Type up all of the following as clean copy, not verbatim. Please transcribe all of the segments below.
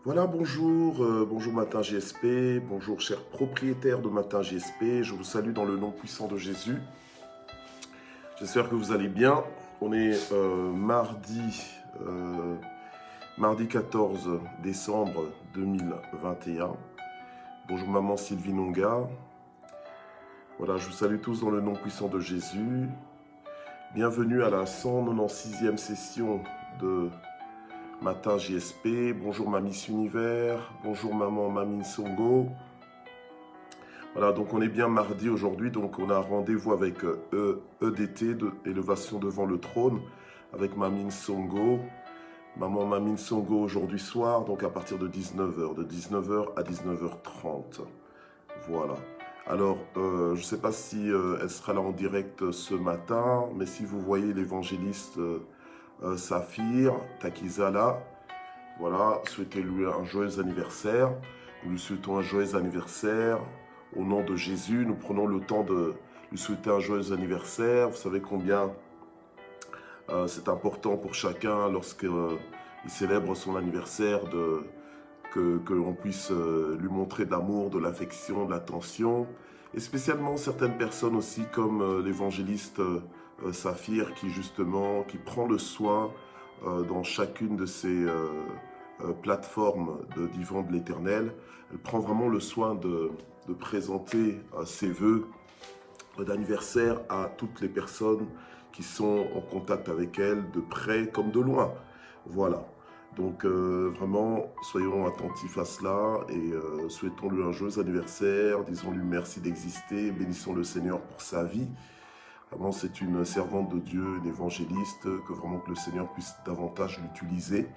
Voilà, bonjour, bonjour Matin GSP, bonjour chers propriétaires de Matin GSP, je vous salue dans le nom puissant de Jésus. J'espère que vous allez bien. On est mardi 14 décembre 2021. Bonjour maman Sylvie Nonga. Voilà, je vous salue tous dans le nom puissant de Jésus. Bienvenue à la 196e session de Matin JSP, bonjour ma Miss Univers, bonjour maman Mamine Songo. Voilà, donc on est bien mardi aujourd'hui, donc on a rendez-vous avec EDT, de Élevation devant le trône, avec Mamine Songo. Maman Mamine Songo aujourd'hui soir, donc à partir de 19h, de 19h à 19h30. Voilà. Alors, je ne sais pas si elle sera là en direct ce matin, mais si vous voyez l'évangéliste Saphir Takizala, voilà, souhaitez-lui un joyeux anniversaire. Nous lui souhaitons un joyeux anniversaire. Au nom de Jésus, nous prenons le temps de lui souhaiter un joyeux anniversaire. Vous savez combien c'est important pour chacun lorsqu'il célèbre son anniversaire que l'on puisse lui montrer de l'amour, de l'affection, de l'attention. Et spécialement certaines personnes aussi comme l'évangéliste Saphir qui prend le soin dans chacune de ces plateformes de Divan de l'Éternel. Elle prend vraiment le soin de présenter ses vœux d'anniversaire à toutes les personnes qui sont en contact avec elle, de près comme de loin. Voilà. Donc vraiment, soyons attentifs à cela et souhaitons-lui un joyeux anniversaire, disons-lui merci d'exister, bénissons le Seigneur pour sa vie. Vraiment, c'est une servante de Dieu, une évangéliste, que vraiment que le Seigneur puisse davantage l'utiliser,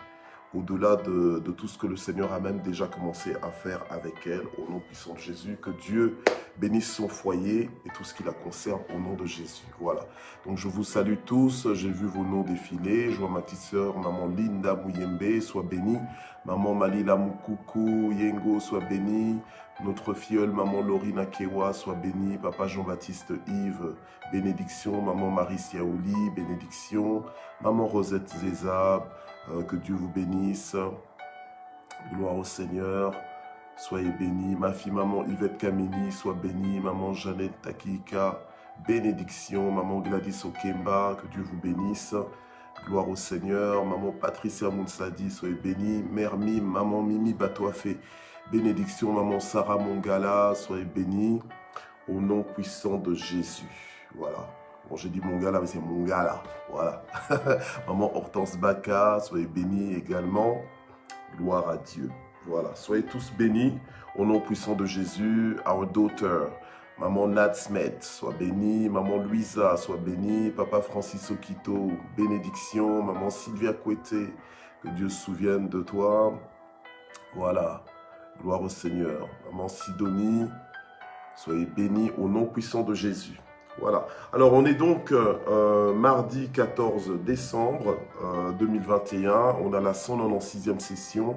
au-delà de tout ce que le Seigneur a même déjà commencé à faire avec elle, au nom puissant de Jésus, que Dieu bénisse son foyer et tout ce qui la concerne au nom de Jésus. Voilà. Donc je vous salue tous, j'ai vu vos noms défiler, je vois ma petite sœur, maman Linda Mouyembe, soit bénie, maman Malila Moukoukou, Yengo, soit bénie, notre filleule, maman Lorina Kewa, soit bénie, papa Jean-Baptiste Yves, bénédiction, maman Marie Siaouli, bénédiction, maman Rosette Zézab, que Dieu vous bénisse, gloire au Seigneur, soyez bénis, ma fille maman Yvette Kamini, soit bénie, maman Jeannette Takika, bénédiction, maman Gladys Okemba, que Dieu vous bénisse, gloire au Seigneur, maman Patricia Mounsadi, soyez bénie, mère Mime, maman Mimi Batouafé, bénédiction, maman Sarah Mongala, soyez bénie, au nom puissant de Jésus, voilà. Bon, j'ai dit Mongala, mais c'est Mongala, voilà. Maman Hortense Baka, soyez bénis également, gloire à Dieu. Voilà, soyez tous bénis, au nom puissant de Jésus, our daughter, maman Natsmet, sois bénie, maman Louisa, sois bénie, papa Francis Okito, bénédiction, maman Sylvia Kouete, que Dieu se souvienne de toi, voilà, gloire au Seigneur, maman Sidonie, soyez bénis au nom puissant de Jésus. Voilà. Alors, on est donc mardi 14 décembre 2021. On a la 196e session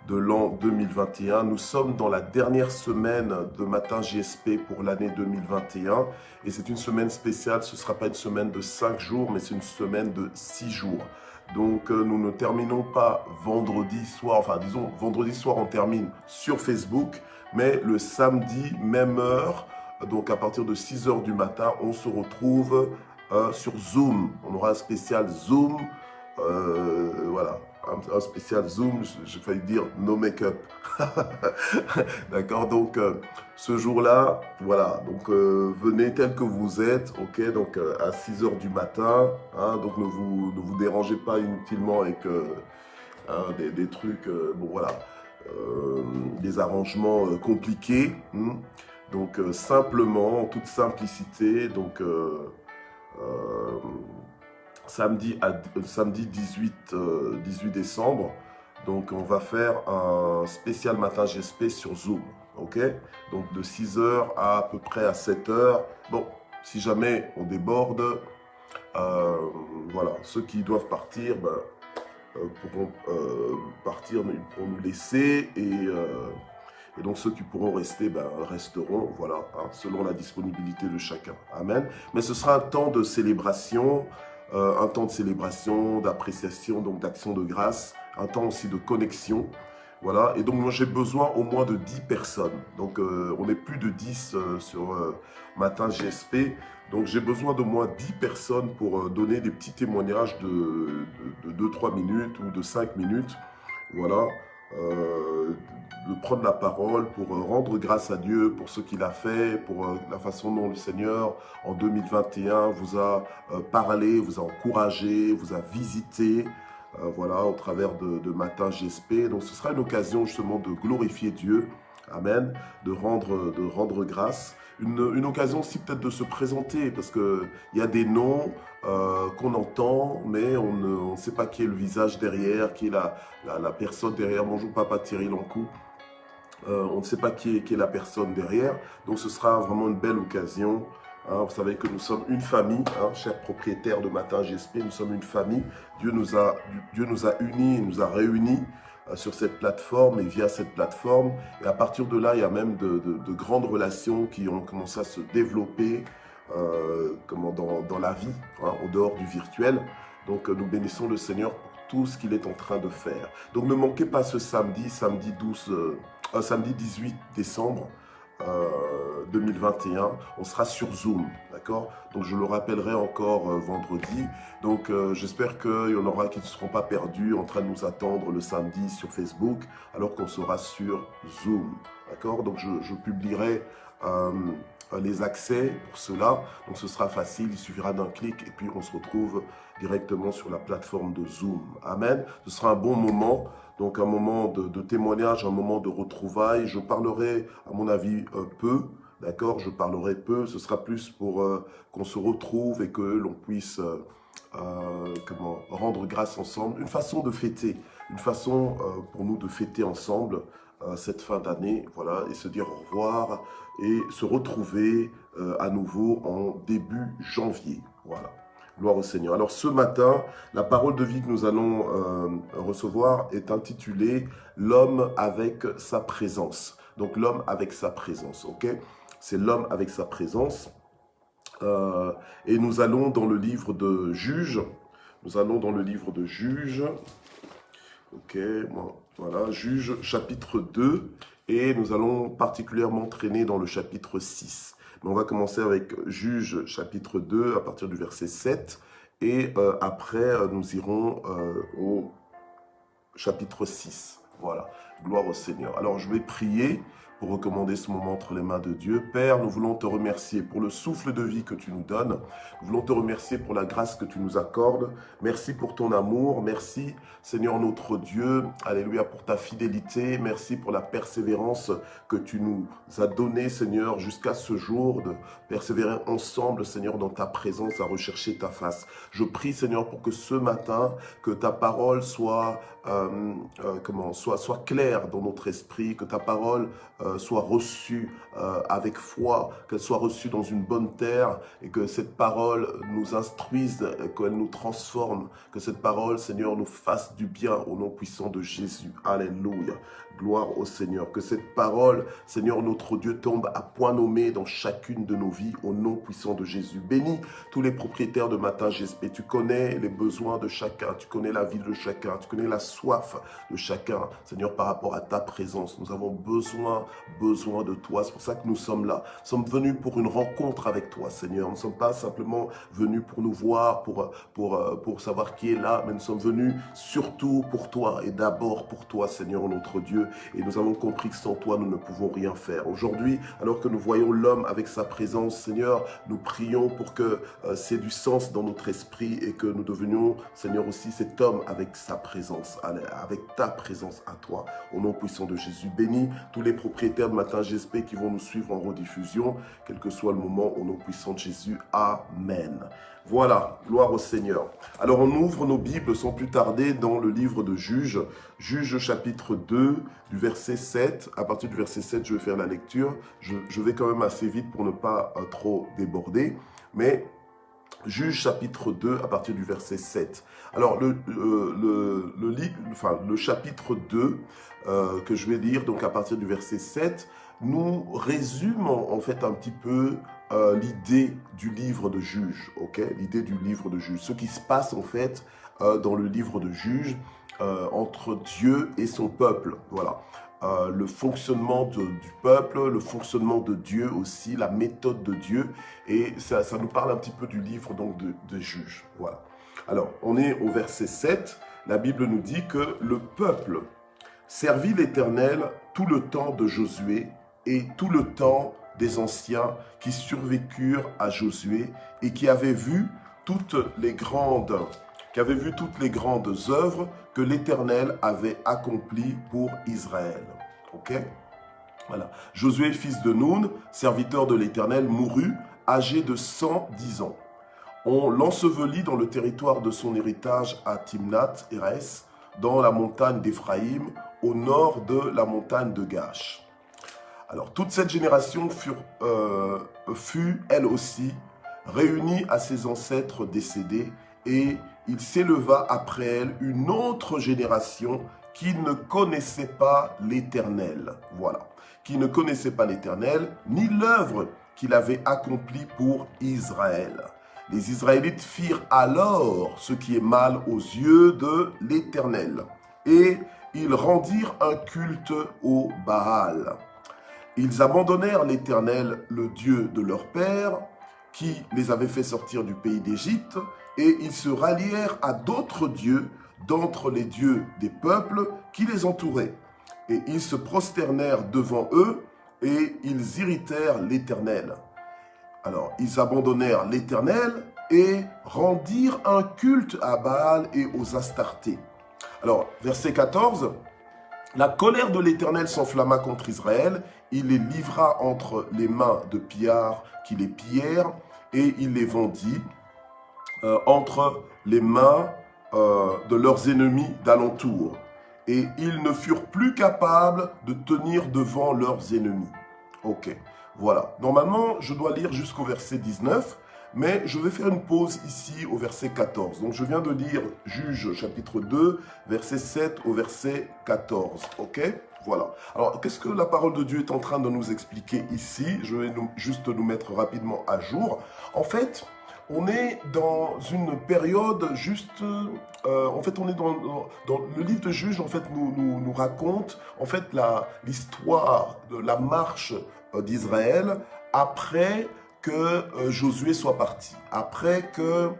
de l'an 2021. Nous sommes dans la dernière semaine de Matin GSP pour l'année 2021. Et c'est une semaine spéciale. Ce ne sera pas une semaine de 5 jours, mais c'est une semaine de 6 jours. Donc, nous ne terminons pas vendredi soir. Enfin, disons, vendredi soir, on termine sur Facebook. Mais le samedi, même heure, donc à partir de 6 h du matin, on se retrouve sur Zoom. On aura un spécial Zoom, voilà, un spécial Zoom, j'ai failli dire no make-up. D'accord, donc ce jour-là, voilà, donc venez tel que vous êtes, ok, donc à 6 h du matin, hein, donc ne vous dérangez pas inutilement avec des trucs, bon voilà, des arrangements compliqués. Donc simplement, en toute simplicité, donc samedi 18 décembre, donc on va faire un spécial Matin GSP sur Zoom, ok? Donc de 6 h à peu près à 7 h. Bon, si jamais on déborde, voilà, ceux qui doivent partir, pourront partir, ils pourront nous laisser et donc ceux qui pourront rester, resteront, voilà, hein, selon la disponibilité de chacun. Amen. Mais ce sera un temps de célébration, d'appréciation, donc d'action de grâce, un temps aussi de connexion. Voilà, et donc moi j'ai besoin au moins de 10 personnes. Donc on est plus de 10 sur Matin GSP. Donc j'ai besoin d'au moins 10 personnes pour donner des petits témoignages de 2-3 minutes ou de 5 minutes. Voilà, de prendre la parole pour rendre grâce à Dieu pour ce qu'il a fait, pour la façon dont le Seigneur en 2021 vous a parlé, vous a encouragé, vous a visité. Voilà, au travers de Matin GSP. Donc ce sera une occasion justement de glorifier Dieu, amen, de rendre grâce. Une occasion aussi peut-être de se présenter, parce qu'il y a des noms qu'on entend, mais on ne sait pas qui est le visage derrière, qui est la personne derrière. Bonjour Papa Thierry Lancou. On ne sait pas qui est la personne derrière, donc ce sera vraiment une belle occasion. Vous savez que nous sommes une famille, chers propriétaires de Matin GSP, nous sommes une famille. Dieu nous a unis, nous a réunis sur cette plateforme et via cette plateforme. Et à partir de là, il y a même de grandes relations qui ont commencé à se développer dans la vie, au dehors du virtuel. Donc nous bénissons le Seigneur pour tout ce qu'il est en train de faire. Donc ne manquez pas ce samedi 18 décembre 2021, on sera sur Zoom, d'accord? Donc je le rappellerai encore vendredi. Donc j'espère qu'il y en aura qui ne seront pas perdus en train de nous attendre le samedi sur Facebook, alors qu'on sera sur Zoom, d'accord? Donc je publierai les accès pour cela, donc ce sera facile, il suffira d'un clic et puis on se retrouve directement sur la plateforme de Zoom. Amen. Ce sera un bon moment. Donc un moment de témoignage, un moment de retrouvailles. Je parlerai, à mon avis, peu, d'accord? Je parlerai peu, ce sera plus pour qu'on se retrouve et que l'on puisse rendre grâce ensemble. Une façon de fêter, une façon pour nous de fêter ensemble cette fin d'année, voilà, et se dire au revoir et se retrouver à nouveau en début janvier, voilà. Gloire au Seigneur. Alors ce matin, la parole de vie que nous allons recevoir est intitulée « L'homme avec sa présence ». Donc l'homme avec sa présence, ok? C'est l'homme avec sa présence. Et nous allons dans le livre de Juges. Nous allons dans le livre de Juges. Ok, voilà, Juges chapitre 2. Et nous allons particulièrement traîner dans le chapitre 6. Mais on va commencer avec Juges chapitre 2 à partir du verset 7. Et après, nous irons au chapitre 6. Voilà, gloire au Seigneur. Alors, je vais prier pour recommander ce moment entre les mains de Dieu. Père, nous voulons te remercier pour le souffle de vie que tu nous donnes. Nous voulons te remercier pour la grâce que tu nous accordes. Merci pour ton amour. Merci, Seigneur notre Dieu. Alléluia, pour ta fidélité. Merci pour la persévérance que tu nous as donnée, Seigneur, jusqu'à ce jour, de persévérer ensemble, Seigneur, dans ta présence, à rechercher ta face. Je prie, Seigneur, pour que ce matin, que ta parole soit claire dans notre esprit, que ta parole soit reçue avec foi, qu'elle soit reçue dans une bonne terre et que cette parole nous instruise, qu'elle nous transforme, que cette parole, Seigneur, nous fasse du bien au nom puissant de Jésus. Alléluia. Gloire au Seigneur. Que cette parole, Seigneur notre Dieu, tombe à point nommé dans chacune de nos vies au nom puissant de Jésus. Bénis tous les propriétaires de Matin GSP. Tu connais les besoins de chacun, tu connais la vie de chacun, tu connais la soif de chacun, Seigneur, par rapport à ta présence. Nous avons besoin de toi. C'est pour ça que nous sommes là. Nous sommes venus pour une rencontre avec toi, Seigneur. Nous ne sommes pas simplement venus pour nous voir, pour savoir qui est là, mais nous sommes venus surtout pour toi et d'abord pour toi, Seigneur notre Dieu. Et nous avons compris que sans toi, nous ne pouvons rien faire. Aujourd'hui, alors que nous voyons l'homme avec sa présence, Seigneur, nous prions pour que c'est du sens dans notre esprit et que nous devenions, Seigneur, aussi cet homme avec sa présence, avec ta présence à toi. Au nom puissant de Jésus, bénis tous les propriétaires de Matin GSP qui vont nous suivre en rediffusion, quel que soit le moment, au nom puissant de Jésus. Amen. Voilà, gloire au Seigneur. Alors on ouvre nos Bibles sans plus tarder dans le livre de Juges, Juges chapitre 2, du verset 7. À partir du verset 7, je vais faire la lecture. Je vais quand même assez vite pour ne pas trop déborder, mais Juges chapitre 2 à partir du verset 7. Alors le chapitre 2 que je vais lire donc à partir du verset 7 nous résume en fait un petit peu l'idée du livre de Juges, ok? L'idée du livre de Juges, ce qui se passe en fait dans le livre de Juges. entre Dieu et son peuple. Voilà. Le fonctionnement du peuple, le fonctionnement de Dieu aussi, la méthode de Dieu. Et ça nous parle un petit peu du livre donc, de Juges. Voilà. Alors, on est au verset 7. La Bible nous dit que le peuple servit l'Éternel tout le temps de Josué et tout le temps des anciens qui survécurent à Josué et qui avaient vu toutes les grandes œuvres que l'Éternel avait accomplies pour Israël. Ok? Voilà. Josué, fils de Nun, serviteur de l'Éternel, mourut, âgé de 110 ans. On l'ensevelit dans le territoire de son héritage à Timnath-Hérès, dans la montagne d'Éphraïm, au nord de la montagne de Gash. Alors, toute cette génération fut, elle aussi, réunie à ses ancêtres décédés, et il s'éleva après elle une autre génération qui ne connaissait pas l'Éternel. Voilà. Qui ne connaissait pas l'Éternel, ni l'œuvre qu'il avait accomplie pour Israël. Les Israélites firent alors ce qui est mal aux yeux de l'Éternel, et ils rendirent un culte au Baal. Ils abandonnèrent l'Éternel, le Dieu de leur père, qui les avait fait sortir du pays d'Égypte, et ils se rallièrent à d'autres dieux d'entre les dieux des peuples qui les entouraient. Et ils se prosternèrent devant eux, et ils irritèrent l'Éternel. Alors, ils abandonnèrent l'Éternel et rendirent un culte à Baal et aux Astartés. Alors, verset 14, la colère de l'Éternel s'enflamma contre Israël, il les livra entre les mains de pillards qui les pillèrent, et il les vendit entre les mains de leurs ennemis d'alentour. Et ils ne furent plus capables de tenir devant leurs ennemis. Ok. Voilà, normalement, je dois lire jusqu'au verset 19, mais je vais faire une pause ici au verset 14. Donc, je viens de lire Juges chapitre 2, verset 7 au verset 14. Ok? Voilà. Alors, qu'est-ce que la parole de Dieu est en train de nous expliquer ici? Je vais juste nous mettre rapidement à jour. En fait, on est dans une période juste... en fait, on est dans le livre de Juges, en fait, nous raconte en fait l'histoire de la marche d'Israël après que Josué soit parti, après que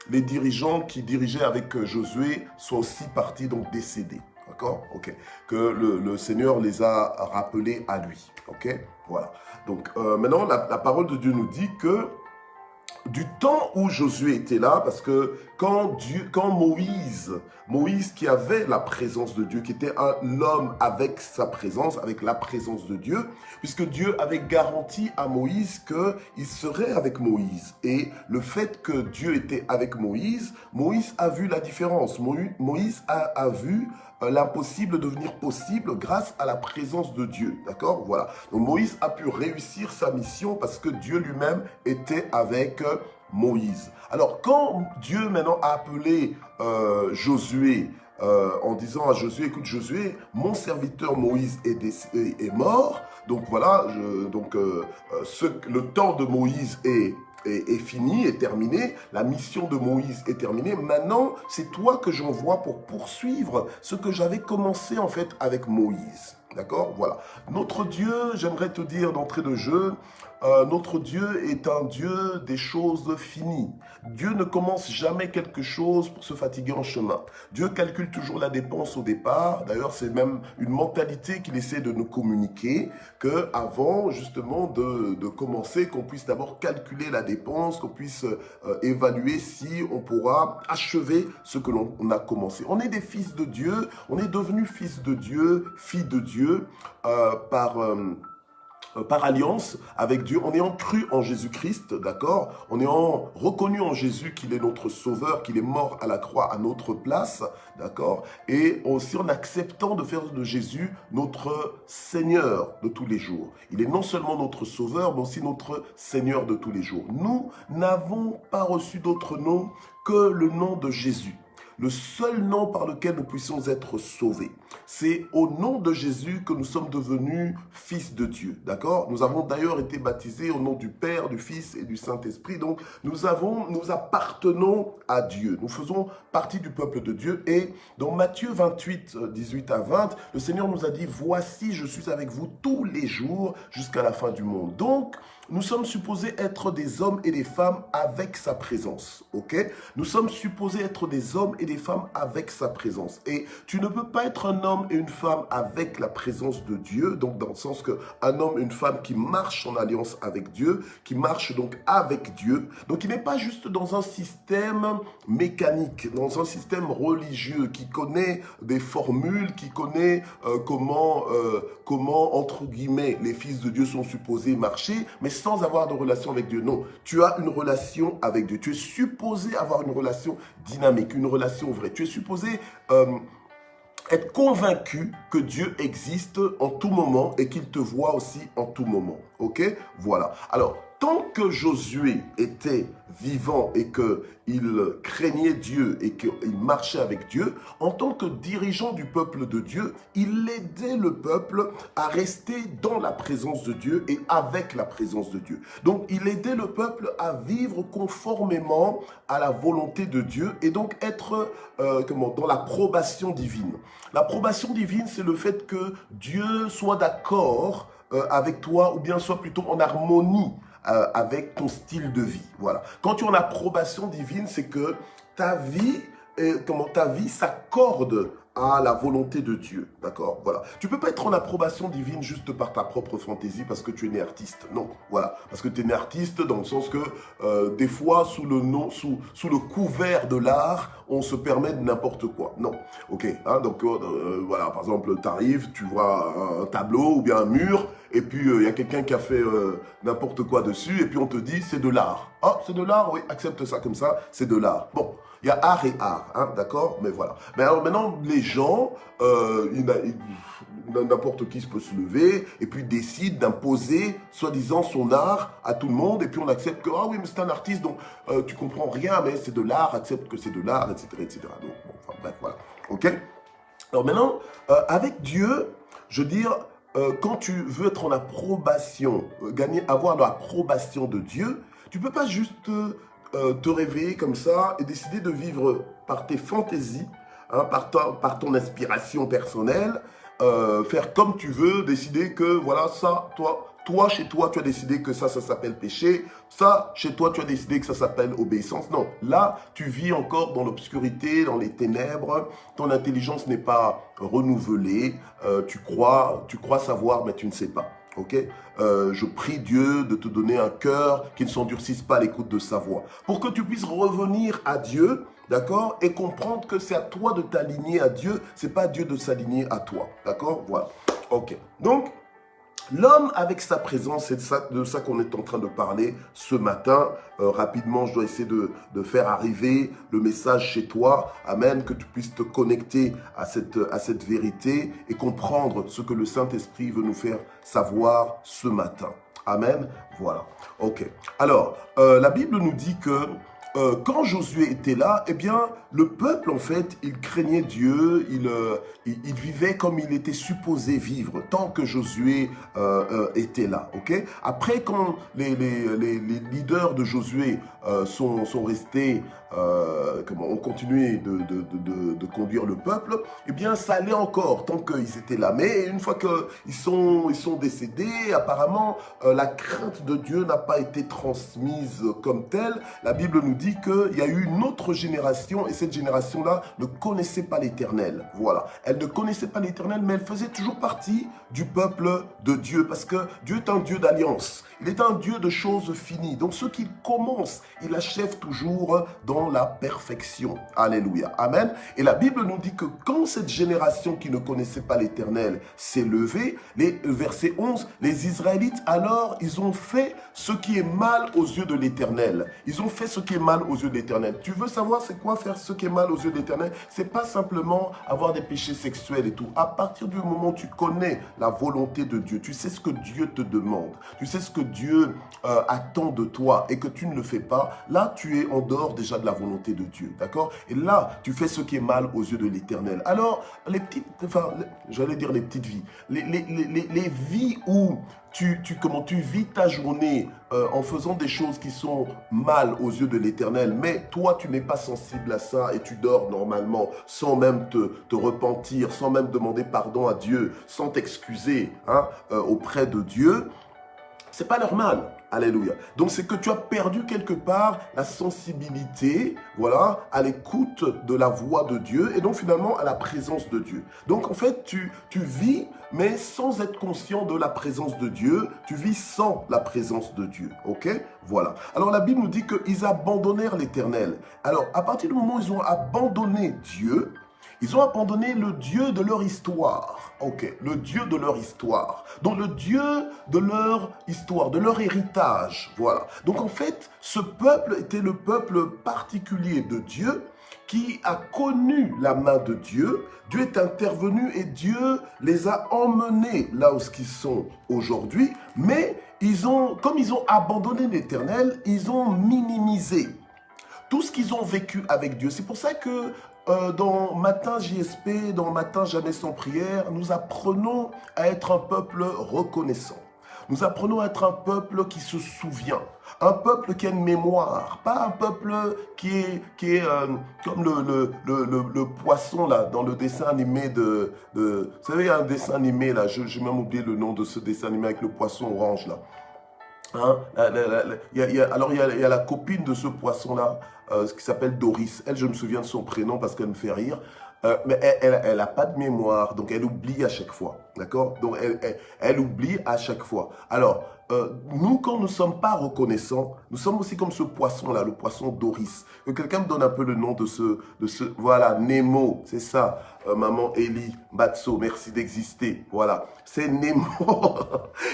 les dirigeants qui dirigeaient avec Josué soient aussi partis, donc décédés. D'accord? Ok. Que le Seigneur les a rappelés à lui. Ok? Voilà. Donc maintenant, la parole de Dieu nous dit que du temps où Josué était là, parce que quand Moïse qui avait la présence de Dieu, qui était l'homme avec sa présence, avec la présence de Dieu, puisque Dieu avait garanti à Moïse qu'il serait avec Moïse. Et le fait que Dieu était avec Moïse, Moïse a vu la différence. Moïse a vu l'impossible devenir possible grâce à la présence de Dieu. D'accord? Voilà. Donc Moïse a pu réussir sa mission parce que Dieu lui-même était avec Moïse. Alors quand Dieu maintenant a appelé Josué en disant à Josué, écoute Josué, mon serviteur Moïse est mort. Donc voilà, le temps de Moïse est fini, est terminé, la mission de Moïse est terminée. Maintenant, c'est toi que j'envoie pour poursuivre ce que j'avais commencé en fait avec Moïse. D'accord? Voilà. Notre Dieu, j'aimerais te dire d'entrée de jeu, notre Dieu est un Dieu des choses finies. Dieu ne commence jamais quelque chose pour se fatiguer en chemin. Dieu calcule toujours la dépense au départ. D'ailleurs, c'est même une mentalité qu'il essaie de nous communiquer, que avant justement de commencer, qu'on puisse d'abord calculer la dépense, qu'on puisse évaluer si on pourra achever ce que l'on a commencé. On est des fils de Dieu, on est devenus fils de Dieu, filles de Dieu par alliance avec Dieu, en ayant cru en Jésus-Christ, d'accord? En ayant reconnu en Jésus qu'il est notre sauveur, qu'il est mort à la croix à notre place, d'accord? Et aussi en acceptant de faire de Jésus notre Seigneur de tous les jours. Il est non seulement notre sauveur, mais aussi notre Seigneur de tous les jours. Nous n'avons pas reçu d'autre nom que le nom de Jésus. le seul nom par lequel nous puissions être sauvés. C'est au nom de Jésus que nous sommes devenus fils de Dieu, d'accord? Nous avons d'ailleurs été baptisés au nom du Père, du Fils et du Saint-Esprit. Donc, nous appartenons à Dieu. Nous faisons partie du peuple de Dieu. Et dans Matthieu 28, 18 à 20, le Seigneur nous a dit, « Voici, je suis avec vous tous les jours jusqu'à la fin du monde. » Donc, nous sommes supposés être des hommes et des femmes avec sa présence, ok? Nous sommes supposés être des hommes et des femmes avec sa présence. Et tu ne peux pas être un homme et une femme avec la présence de Dieu, donc dans le sens qu'un homme et une femme qui marchent en alliance avec Dieu, qui marchent donc avec Dieu. Donc il n'est pas juste dans un système mécanique, dans un système religieux qui connaît des formules, qui connaît comment, entre guillemets, les fils de Dieu sont supposés marcher, mais sans avoir de relation avec Dieu. Non, tu as une relation avec Dieu. Tu es supposé avoir une relation dynamique, une relation vraie. Tu es supposé être convaincu que Dieu existe en tout moment et qu'il te voit aussi en tout moment. Ok? Voilà. Alors, tant que Josué était vivant et qu'il craignait Dieu et qu'il marchait avec Dieu, en tant que dirigeant du peuple de Dieu, il aidait le peuple à rester dans la présence de Dieu et avec la présence de Dieu. Donc, il aidait le peuple à vivre conformément à la volonté de Dieu et donc être dans l'approbation divine. L'approbation divine, c'est le fait que Dieu soit d'accord avec toi ou bien soit plutôt en harmonie avec ton style de vie. Voilà. Quand tu es en approbation divine, c'est que ta vie s'accorde à la volonté de Dieu. D'accord? Voilà. Tu ne peux pas être en approbation divine juste par ta propre fantaisie parce que tu es né artiste. Non. Voilà. Parce que tu es né artiste dans le sens que des fois, sous le couvert de l'art, on se permet de n'importe quoi. Non. Ok. Hein, donc, voilà. Par exemple, tu arrives, tu vois un tableau ou bien un mur, et puis il y a quelqu'un qui a fait n'importe quoi dessus, et puis on te dit, c'est de l'art. Ah, c'est de l'art? Oui, accepte ça comme ça, c'est de l'art. Bon. Il y a art et art, hein, d'accord? Mais voilà. Mais alors maintenant, les gens, n'importe qui peut se lever et puis décide d'imposer, soi-disant, son art à tout le monde. Et puis on accepte que, ah oui, mais c'est un artiste, donc tu comprends rien, mais c'est de l'art, accepte que c'est de l'art, etc., etc. Donc, bon, enfin bref, voilà. Ok? Alors maintenant, avec Dieu, je veux dire, quand tu veux être en approbation, avoir l'approbation de Dieu, tu ne peux pas juste te réveiller comme ça et décider de vivre par tes fantaisies, hein, par ton inspiration personnelle, faire comme tu veux, décider que voilà, ça, toi, chez toi, tu as décidé que ça s'appelle péché, ça, chez toi, tu as décidé que ça s'appelle obéissance. Non, là, tu vis encore dans l'obscurité, dans les ténèbres, ton intelligence n'est pas renouvelée, tu crois savoir, mais tu ne sais pas. Ok, je prie Dieu de te donner un cœur qui ne s'endurcisse pas à l'écoute de sa voix. Pour que tu puisses revenir à Dieu, d'accord, et comprendre que c'est à toi de t'aligner à Dieu, c'est pas à Dieu de s'aligner à toi. D'accord, voilà. Ok, donc, l'homme avec sa présence, c'est de ça qu'on est en train de parler ce matin. Rapidement, je dois essayer de faire arriver le message chez toi. Amen, que tu puisses te connecter à cette vérité et comprendre ce que le Saint-Esprit veut nous faire savoir ce matin. Amen, voilà. Ok, alors, la Bible nous dit que quand Josué était là, eh bien, le peuple, en fait, il craignait Dieu, il vivait comme il était supposé vivre, tant que Josué était là, ok? Après, quand les leaders de Josué sont restés, ont continué de conduire le peuple, eh bien, ça allait encore, tant qu'ils étaient là. Mais une fois qu'ils sont décédés, apparemment, la crainte de Dieu n'a pas été transmise comme telle. La Bible nous dit qu'il y a eu une autre génération et cette génération-là ne connaissait pas l'Éternel. Voilà. Elle ne connaissait pas l'Éternel, mais elle faisait toujours partie du peuple de Dieu parce que Dieu est un Dieu d'alliance. Il est un Dieu de choses finies. Donc ce qu'il commence, il achève toujours dans la perfection. Alléluia. Amen. Et la Bible nous dit que quand cette génération qui ne connaissait pas l'Éternel s'est levée, verset 11, les Israélites alors, ils ont fait ce qui est mal aux yeux de l'Éternel. Ils ont fait ce qui est mal aux yeux de l'Éternel. Tu veux savoir c'est quoi faire ce qui est mal aux yeux de l'Éternel? C'est pas simplement avoir des péchés sexuels et tout. À partir du moment où tu connais la volonté de Dieu, tu sais ce que Dieu te demande, tu sais ce que Dieu attend de toi et que tu ne le fais pas, là tu es en dehors déjà de la volonté de Dieu, d'accord? Et là, tu fais ce qui est mal aux yeux de l'Éternel. Alors, j'allais dire les petites vies, les vies où tu vis ta journée en faisant des choses qui sont mal aux yeux de l'Éternel, mais toi, tu n'es pas sensible à ça et tu dors normalement sans même te repentir, sans même demander pardon à Dieu, sans t'excuser auprès de Dieu, c'est pas normal. Alléluia. Donc, c'est que tu as perdu quelque part la sensibilité, voilà, à l'écoute de la voix de Dieu et donc finalement à la présence de Dieu. Donc, en fait, tu vis, mais sans être conscient de la présence de Dieu. Tu vis sans la présence de Dieu. Ok? Voilà. Alors, la Bible nous dit qu'ils abandonnèrent l'Éternel. Alors, à partir du moment où ils ont abandonné Dieu, ils ont abandonné le Dieu de leur histoire. Ok, le Dieu de leur histoire. Donc le Dieu de leur histoire, de leur héritage. Voilà. Donc en fait, ce peuple était le peuple particulier de Dieu qui a connu la main de Dieu. Dieu est intervenu et Dieu les a emmenés là où ils sont aujourd'hui. Mais comme ils ont abandonné l'Éternel, ils ont minimisé tout ce qu'ils ont vécu avec Dieu. C'est pour ça que dans Matin JSP, dans Matin Jamais sans prière, nous apprenons à être un peuple reconnaissant. Nous apprenons à être un peuple qui se souvient, un peuple qui a une mémoire, pas un peuple qui est comme le poisson là, dans le dessin animé vous savez, il y a un dessin animé là, j'ai même oublié le nom de ce dessin animé avec le poisson orange là. Hein, il y a la copine de ce poisson-là, qui s'appelle Doris. Elle, je me souviens de son prénom parce qu'elle me fait rire. Mais elle n'a pas de mémoire, donc elle oublie à chaque fois. D'accord? Donc elle oublie à chaque fois. Alors, nous, quand nous ne sommes pas reconnaissants, nous sommes aussi comme ce poisson-là, le poisson Doris. Que quelqu'un me donne un peu le nom de ce voilà, Nemo, c'est ça. Maman Elie Batso, merci d'exister. Voilà, c'est Nemo.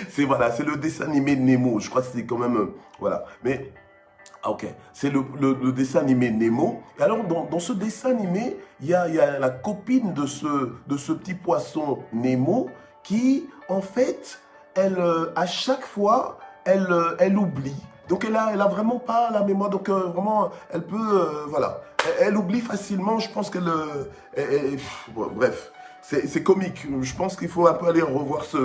C'est le dessin animé Nemo. Je crois que c'est quand même, voilà. Mais ok, c'est le dessin animé Nemo. Et alors, dans ce dessin animé, il y a la copine de ce petit poisson Nemo qui, en fait, à chaque fois, elle oublie. Donc, elle a vraiment pas la mémoire. Donc, vraiment, elle peut, voilà. Elle oublie facilement. Je pense qu'elle... bon, bref. C'est comique. Je pense qu'il faut un peu aller revoir si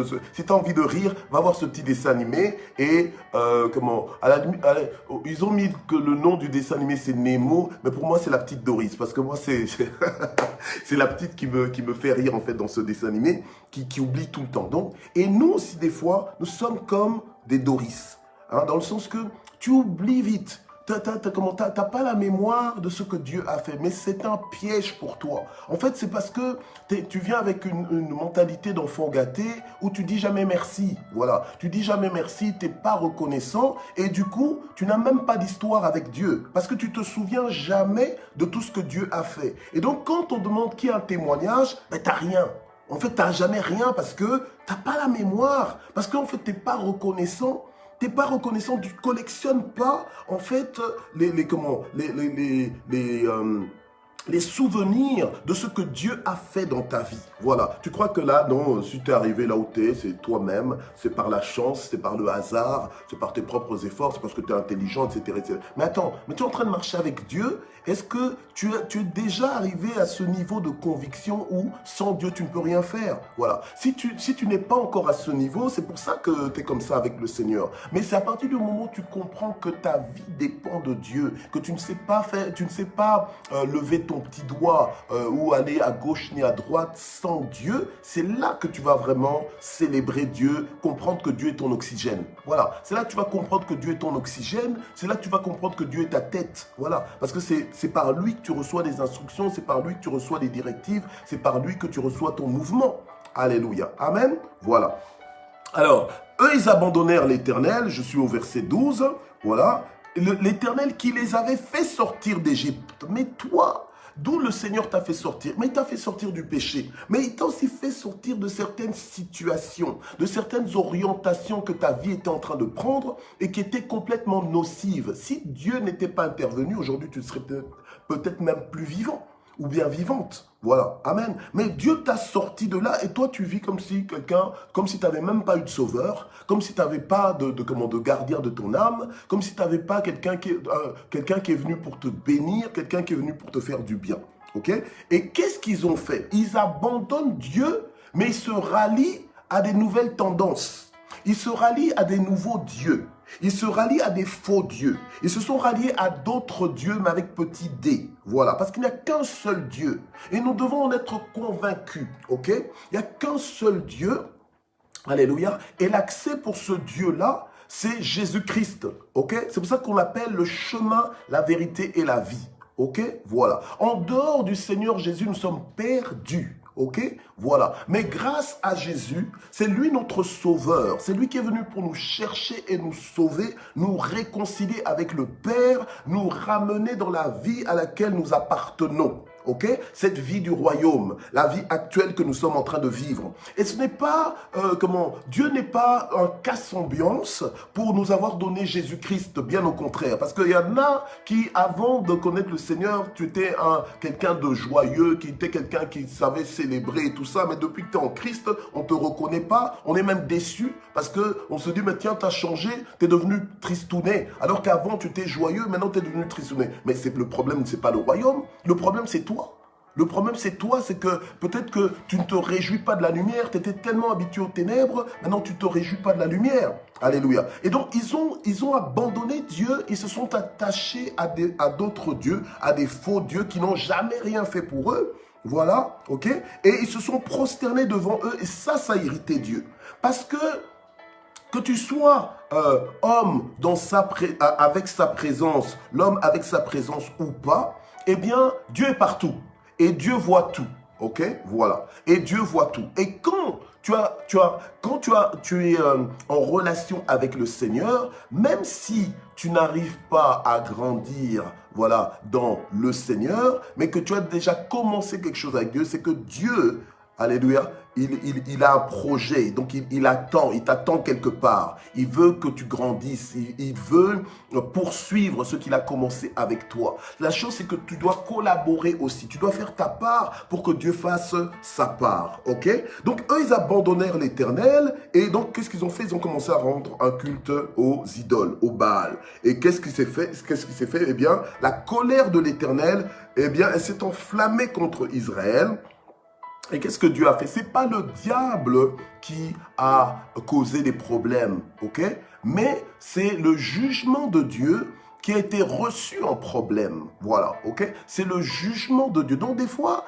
tu as envie de rire, va voir ce petit dessin animé. Et ils ont mis que le nom du dessin animé c'est Nemo, mais pour moi c'est la petite Doris. Parce que moi c'est la petite qui me fait rire en fait dans ce dessin animé, qui oublie tout le temps. Donc, et nous aussi des fois, nous sommes comme des Doris. Hein, dans le sens que tu oublies vite. T'as pas la mémoire de ce que Dieu a fait, mais c'est un piège pour toi. En fait, c'est parce que tu viens avec une mentalité d'enfant gâté où tu dis jamais merci. Voilà, tu dis jamais merci, t'es pas reconnaissant et du coup, tu n'as même pas d'histoire avec Dieu parce que tu te souviens jamais de tout ce que Dieu a fait. Et donc, quand on demande qui a un témoignage, ben t'as rien. En fait, t'as jamais rien parce que t'as pas la mémoire, parce qu'en fait, t'es pas reconnaissant. T'es pas reconnaissant, tu ne collectionnes pas en fait les souvenirs de ce que Dieu a fait dans ta vie. Voilà. Tu crois que là, non, si tu es arrivé là où tu es, c'est toi-même, c'est par la chance, c'est par le hasard, c'est par tes propres efforts, c'est parce que tu es intelligent, etc., etc. Mais attends, mais tu es en train de marcher avec Dieu. Est-ce que tu es déjà arrivé à ce niveau de conviction où sans Dieu, tu ne peux rien faire? Voilà. Si tu n'es pas encore à ce niveau, c'est pour ça que tu es comme ça avec le Seigneur. Mais c'est à partir du moment où tu comprends que ta vie dépend de Dieu, que tu ne sais pas faire, tu ne sais pas lever ton petit doigt ou aller à gauche ni à droite sans Dieu, c'est là que tu vas vraiment célébrer Dieu, comprendre que Dieu est ton oxygène. Voilà. C'est là que tu vas comprendre que Dieu est ton oxygène, c'est là que tu vas comprendre que Dieu est ta tête. Voilà. Parce que c'est par lui que tu reçois des instructions, c'est par lui que tu reçois des directives, c'est par lui que tu reçois ton mouvement. Alléluia. Amen. Voilà. Alors, eux, ils abandonnèrent l'Éternel. Je suis au verset 12. Voilà. L'Éternel qui les avait fait sortir d'Égypte. Mais toi, d'où le Seigneur t'a fait sortir. Mais il t'a fait sortir du péché. Mais il t'a aussi fait sortir de certaines situations, de certaines orientations que ta vie était en train de prendre et qui étaient complètement nocives. Si Dieu n'était pas intervenu, aujourd'hui tu serais peut-être même plus vivant ou bien vivante. Voilà, amen. Mais Dieu t'a sorti de là et toi tu vis comme si comme si tu n'avais même pas eu de sauveur, comme si tu n'avais pas de gardien de ton âme, comme si tu n'avais pas quelqu'un qui est venu pour te bénir, quelqu'un qui est venu pour te faire du bien. Ok? Et qu'est-ce qu'ils ont fait? Ils abandonnent Dieu, mais ils se rallient à des nouvelles tendances. Ils se rallient à des nouveaux dieux. Ils se rallient à des faux dieux. Ils se sont ralliés à d'autres dieux, mais avec petit d. Voilà, parce qu'il n'y a qu'un seul Dieu. Et nous devons en être convaincus, ok? Il n'y a qu'un seul Dieu, alléluia. Et l'accès pour ce Dieu-là, c'est Jésus-Christ, ok? C'est pour ça qu'on l'appelle le chemin, la vérité et la vie, ok? Voilà. En dehors du Seigneur Jésus, nous sommes perdus. Ok, voilà. Mais grâce à Jésus, c'est lui notre sauveur. C'est lui qui est venu pour nous chercher et nous sauver, nous réconcilier avec le Père, nous ramener dans la vie à laquelle nous appartenons. Ok, cette vie du royaume, la vie actuelle que nous sommes en train de vivre. Et ce n'est pas, Dieu n'est pas un casse-ambiance pour nous avoir donné Jésus-Christ, bien au contraire. Parce qu'il y en a qui, avant de connaître le Seigneur, tu étais quelqu'un de joyeux, qui était quelqu'un qui savait célébrer et tout ça, mais depuis que tu es en Christ, on ne te reconnaît pas, on est même déçu, parce qu'on se dit, mais tiens, tu as changé, tu es devenu tristounet, alors qu'avant tu étais joyeux, maintenant tu es devenu tristounet. Mais le problème, ce n'est pas le royaume, le problème c'est toi. Le problème, c'est toi, c'est que peut-être que tu ne te réjouis pas de la lumière, tu étais tellement habitué aux ténèbres, maintenant tu ne te réjouis pas de la lumière. Alléluia. Et donc, ils ont abandonné Dieu, ils se sont attachés à d'autres dieux, à des faux dieux qui n'ont jamais rien fait pour eux. Voilà, ok? Et ils se sont prosternés devant eux, et ça a irrité Dieu. Parce que tu sois homme avec sa présence, l'homme avec sa présence ou pas, eh bien, Dieu est partout. Et Dieu voit tout, ok? Voilà. Et Dieu voit tout. Et quand tu es en relation avec le Seigneur, même si tu n'arrives pas à grandir, voilà, dans le Seigneur, mais que tu as déjà commencé quelque chose avec Dieu, c'est que Dieu, alléluia, il a un projet, donc il t'attend quelque part. Il veut que tu grandisses, il veut poursuivre ce qu'il a commencé avec toi. La chose, c'est que tu dois collaborer aussi, tu dois faire ta part pour que Dieu fasse sa part, ok? Donc, eux, ils abandonnèrent l'Éternel, et donc, qu'est-ce qu'ils ont fait? Ils ont commencé à rendre un culte aux idoles, aux Baal. Et qu'est-ce qui s'est fait? Eh bien, la colère de l'Éternel, eh bien, elle s'est enflammée contre Israël. Et qu'est-ce que Dieu a fait? Ce n'est pas le diable qui a causé des problèmes, ok? Mais c'est le jugement de Dieu qui a été reçu en problème. Voilà, ok? C'est le jugement de Dieu. Donc des fois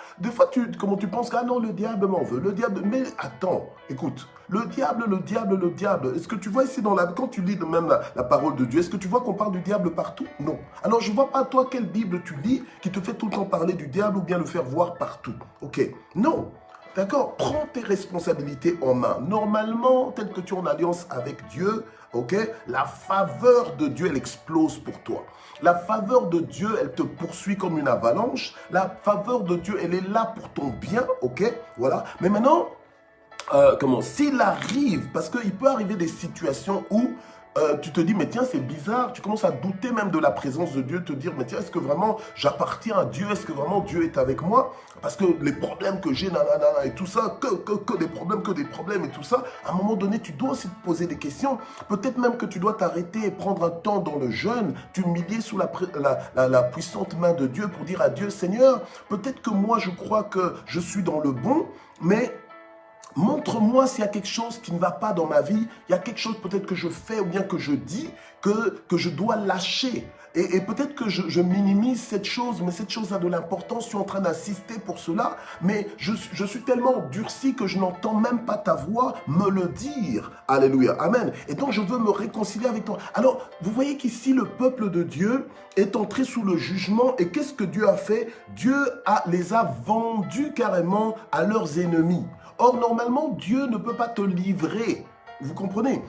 tu penses que ah non, le diable m'en veut, le diable... Mais attends, écoute, le diable. Est-ce que tu vois ici quand tu lis même la parole de Dieu, est-ce que tu vois qu'on parle du diable partout? Non. Alors je ne vois pas toi quelle Bible tu lis qui te fait tout le temps parler du diable ou bien le faire voir partout. Ok? Non. D'accord? Prends tes responsabilités en main. Normalement, tel que tu es en alliance avec Dieu, ok, la faveur de Dieu, elle explose pour toi. La faveur de Dieu, elle te poursuit comme une avalanche. La faveur de Dieu, elle est là pour ton bien, ok, voilà. Mais maintenant, s'il arrive, parce qu'il peut arriver des situations où tu te dis, mais tiens, c'est bizarre, tu commences à douter même de la présence de Dieu, te dire, mais tiens, est-ce que vraiment j'appartiens à Dieu, est-ce que vraiment Dieu est avec moi? Parce que les problèmes que j'ai, nanana, et tout ça, que des problèmes et tout ça, à un moment donné, tu dois aussi te poser des questions. Peut-être même que tu dois t'arrêter et prendre un temps dans le jeûne, t'humilier sous la puissante main de Dieu pour dire à Dieu, Seigneur, peut-être que moi, je crois que je suis dans le bon, mais... montre-moi s'il y a quelque chose qui ne va pas dans ma vie, il y a quelque chose peut-être que je fais ou bien que je dis que je dois lâcher. Et peut-être que je minimise cette chose, mais cette chose a de l'importance, je suis en train d'assister pour cela, mais je suis tellement endurci que je n'entends même pas ta voix me le dire. Alléluia, amen. Et donc je veux me réconcilier avec toi. Alors, vous voyez qu'ici, le peuple de Dieu est entré sous le jugement, et qu'est-ce que Dieu a fait? Dieu les a vendus carrément à leurs ennemis. Or, normalement, Dieu ne peut pas te livrer Vous comprenez?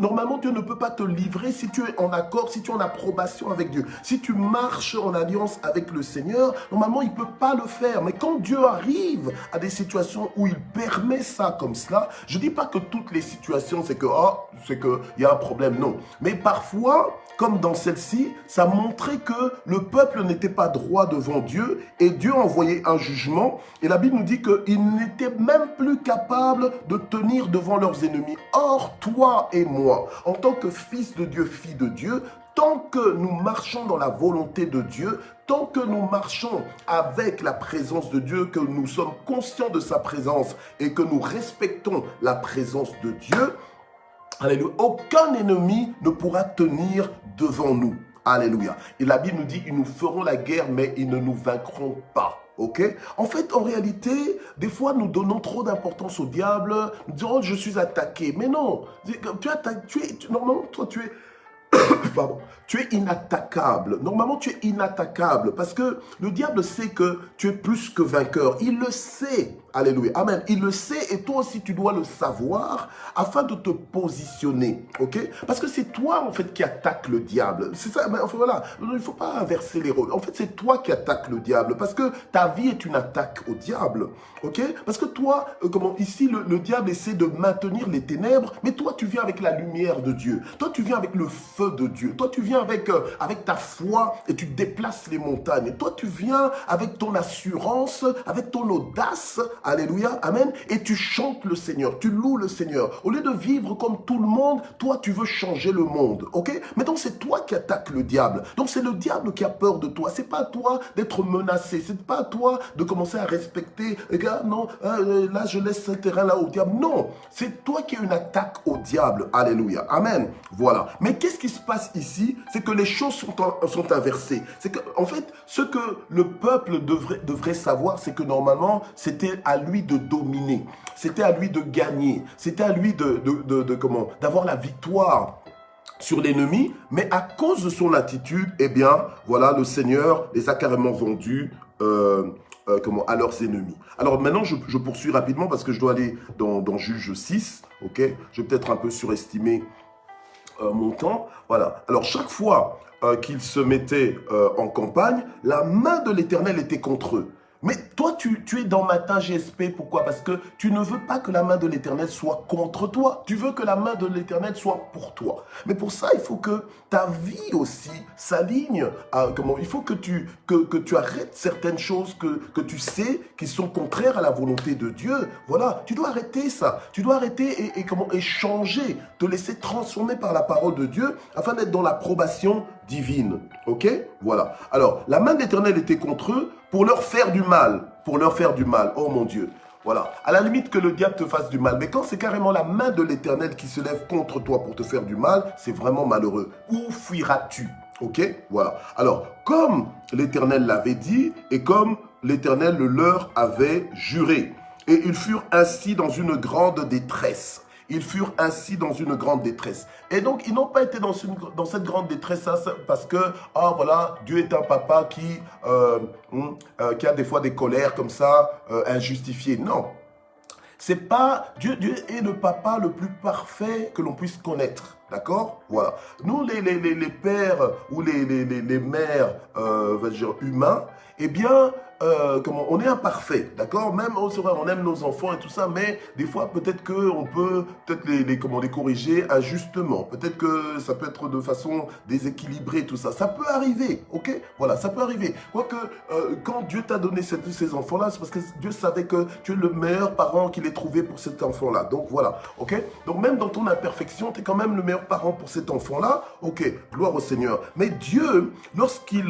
Normalement, Dieu ne peut pas te livrer si tu es en accord, si tu es en approbation avec Dieu. Si tu marches en alliance avec le Seigneur, normalement, il ne peut pas le faire. Mais quand Dieu arrive à des situations où il permet ça comme cela, je ne dis pas que toutes les situations, c'est qu'il y a un problème, non. Mais parfois, comme dans celle-ci, ça montrait que le peuple n'était pas droit devant Dieu et Dieu a envoyé un jugement. Et la Bible nous dit qu'ils n'étaient même plus capables de tenir devant leurs ennemis. Or, toi et moi, en tant que fils de Dieu, fille de Dieu, tant que nous marchons dans la volonté de Dieu, tant que nous marchons avec la présence de Dieu, que nous sommes conscients de sa présence et que nous respectons la présence de Dieu, alléluia, aucun ennemi ne pourra tenir devant nous. Alléluia. Et la Bible nous dit, ils nous feront la guerre, mais ils ne nous vaincront pas. Ok? En fait, en réalité, des fois, nous donnons trop d'importance au diable. Nous disons, oh, je suis attaqué. Mais non, normalement, toi, tu es... Pardon, tu es inattaquable. Normalement, tu es inattaquable parce que le diable sait que tu es plus que vainqueur. Il le sait. Alléluia. Amen. Il le sait et toi aussi, tu dois le savoir afin de te positionner. Ok? Parce que c'est toi, en fait, qui attaque le diable. C'est ça. Mais enfin, voilà. Il ne faut pas inverser les rôles. En fait, c'est toi qui attaque le diable parce que ta vie est une attaque au diable. Ok? Parce que toi, ici, le diable essaie de maintenir les ténèbres, mais toi, tu viens avec la lumière de Dieu. Toi, tu viens avec le feu de Dieu. Toi, tu viens avec ta foi et tu déplaces les montagnes. Et toi, tu viens avec ton assurance, avec ton audace. Alléluia, amen. Et tu chantes le Seigneur, tu loues le Seigneur. Au lieu de vivre comme tout le monde, toi, tu veux changer le monde, ok? Mais donc, c'est toi qui attaques le diable. Donc, c'est le diable qui a peur de toi. C'est pas à toi d'être menacé. C'est pas à toi de commencer à respecter. Regarde, non, là, je laisse ce terrain-là au diable. Non, c'est toi qui as une attaque au diable. Alléluia, amen. Voilà. Mais qu'est-ce qui se passe ici? C'est que les choses sont inversées. C'est que, en fait, ce que le peuple devrait savoir, c'est que normalement, c'était à lui de dominer, c'était à lui de gagner, c'était à lui d'avoir la victoire sur l'ennemi, mais à cause de son attitude, eh bien, voilà, le Seigneur les a carrément vendus à leurs ennemis. Alors maintenant, je poursuis rapidement parce que je dois aller dans Juge 6, ok? Je vais peut-être un peu surestimer mon temps. Voilà. Alors, chaque fois qu'ils se mettaient en campagne, la main de l'Éternel était contre eux. Mais toi, tu es dans Matin GSP, pourquoi? Parce que tu ne veux pas que la main de l'Éternel soit contre toi. Tu veux que la main de l'Éternel soit pour toi. Mais pour ça, il faut que ta vie aussi s'aligne. Il faut que tu arrêtes certaines choses que tu sais qui sont contraires à la volonté de Dieu. Voilà, tu dois arrêter ça. Tu dois arrêter et changer, te laisser transformer par la parole de Dieu afin d'être dans l'approbation divine. Ok? Voilà. Alors, la main de l'Éternel était contre eux pour leur faire du mal. Pour leur faire du mal. Oh mon Dieu. Voilà. À la limite que le diable te fasse du mal. Mais quand c'est carrément la main de l'Éternel qui se lève contre toi pour te faire du mal, c'est vraiment malheureux. Où fuiras-tu? Ok? Voilà. Alors, comme l'Éternel l'avait dit et comme l'Éternel le leur avait juré. Et ils furent ainsi dans une grande détresse. Ils furent ainsi dans une grande détresse. Et donc, ils n'ont pas été dans cette grande détresse parce que, voilà, Dieu est un papa qui a des fois des colères comme ça, injustifiées. Non. C'est pas, Dieu est le papa le plus parfait que l'on puisse connaître. D'accord? Voilà. Nous, les pères ou les mères, humains, eh bien, on est imparfait, d'accord? Même, c'est vrai, on aime nos enfants et tout ça, mais des fois, peut-être qu'on peut les corriger injustement. Peut-être que ça peut être de façon déséquilibrée, tout ça. Ça peut arriver, ok? Voilà, ça peut arriver. Quoique, quand Dieu t'a donné ces enfants-là, c'est parce que Dieu savait que tu es le meilleur parent qu'il ait trouvé pour cet enfant-là. Donc, voilà, ok? Donc, même dans ton imperfection, tu es quand même le meilleur parent pour cet enfant-là. Ok, gloire au Seigneur. Mais Dieu, lorsqu'il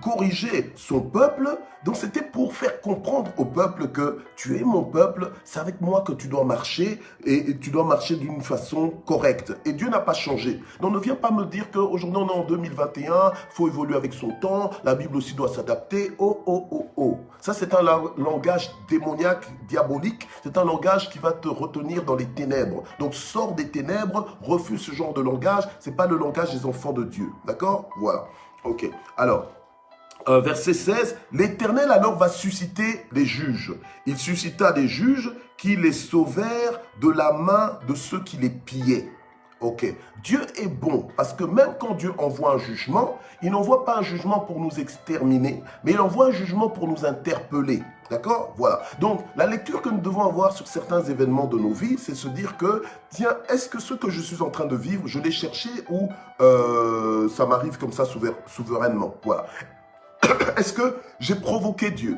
corrigeait son peuple, donc c'était pour faire comprendre au peuple que tu es mon peuple, c'est avec moi que tu dois marcher et tu dois marcher d'une façon correcte. Et Dieu n'a pas changé. Donc ne viens pas me dire qu'aujourd'hui on est en 2021, il faut évoluer avec son temps, la Bible aussi doit s'adapter. Oh. Ça c'est un langage démoniaque, diabolique, c'est un langage qui va te retenir dans les ténèbres. Donc sors des ténèbres, refuse ce genre de langage, c'est pas le langage des enfants de Dieu. D'accord? Voilà. Ok. Alors, verset 16, l'Éternel alors va susciter des juges. Il suscita des juges qui les sauvèrent de la main de ceux qui les pillaient. Ok, Dieu est bon parce que même quand Dieu envoie un jugement, il n'envoie pas un jugement pour nous exterminer, mais il envoie un jugement pour nous interpeller. D'accord? Voilà. Donc, la lecture que nous devons avoir sur certains événements de nos vies, c'est se dire que, tiens, est-ce que ce que je suis en train de vivre, je l'ai cherché ou ça m'arrive comme ça souverainement? Voilà. Est-ce que j'ai provoqué Dieu?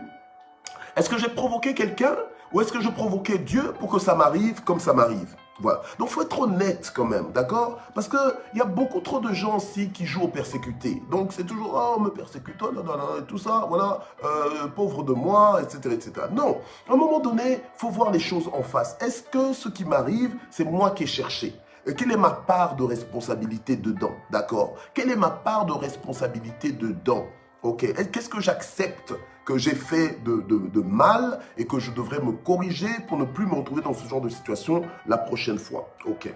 Est-ce que j'ai provoqué quelqu'un ou est-ce que je provoquais Dieu pour que ça m'arrive comme ça m'arrive? Voilà. Donc, il faut être honnête quand même, d'accord? Parce qu'il y a beaucoup trop de gens aussi qui jouent aux persécutés. Donc, c'est toujours, oh, on me persécute, oh, non, non, non, tout ça, voilà, pauvre de moi, etc., etc. Non, à un moment donné, il faut voir les choses en face. Est-ce que ce qui m'arrive, c'est moi qui ai cherché? Quelle est ma part de responsabilité dedans? D'accord? Quelle est ma part de responsabilité dedans? Ok, qu'est-ce que j'accepte que j'ai fait de mal et que je devrais me corriger pour ne plus me retrouver dans ce genre de situation la prochaine fois? Ok.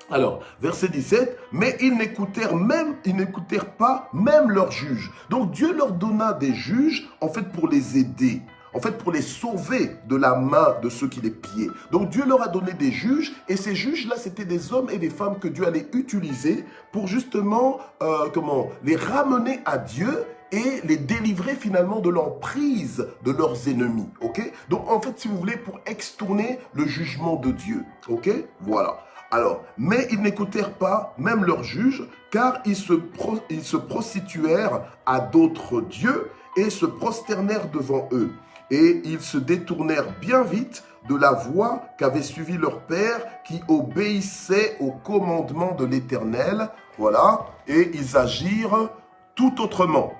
Alors, verset 17, mais ils n'écoutèrent pas même leurs juges. Donc Dieu leur donna des juges, en fait, pour les aider. En fait, pour les sauver de la main de ceux qui les pillaient. Donc Dieu leur a donné des juges, et ces juges-là, c'était des hommes et des femmes que Dieu allait utiliser pour justement, les ramener à Dieu et les délivrer finalement de l'emprise de leurs ennemis. Ok? Donc en fait, si vous voulez, pour extourner le jugement de Dieu. Ok? Voilà. Alors, mais ils n'écoutèrent pas, même leurs juges, car ils se prostituèrent à d'autres dieux et se prosternèrent devant eux. Et ils se détournèrent bien vite de la voie qu'avait suivi leur père, qui obéissait au commandement de l'Éternel. Voilà, et ils agirent tout autrement.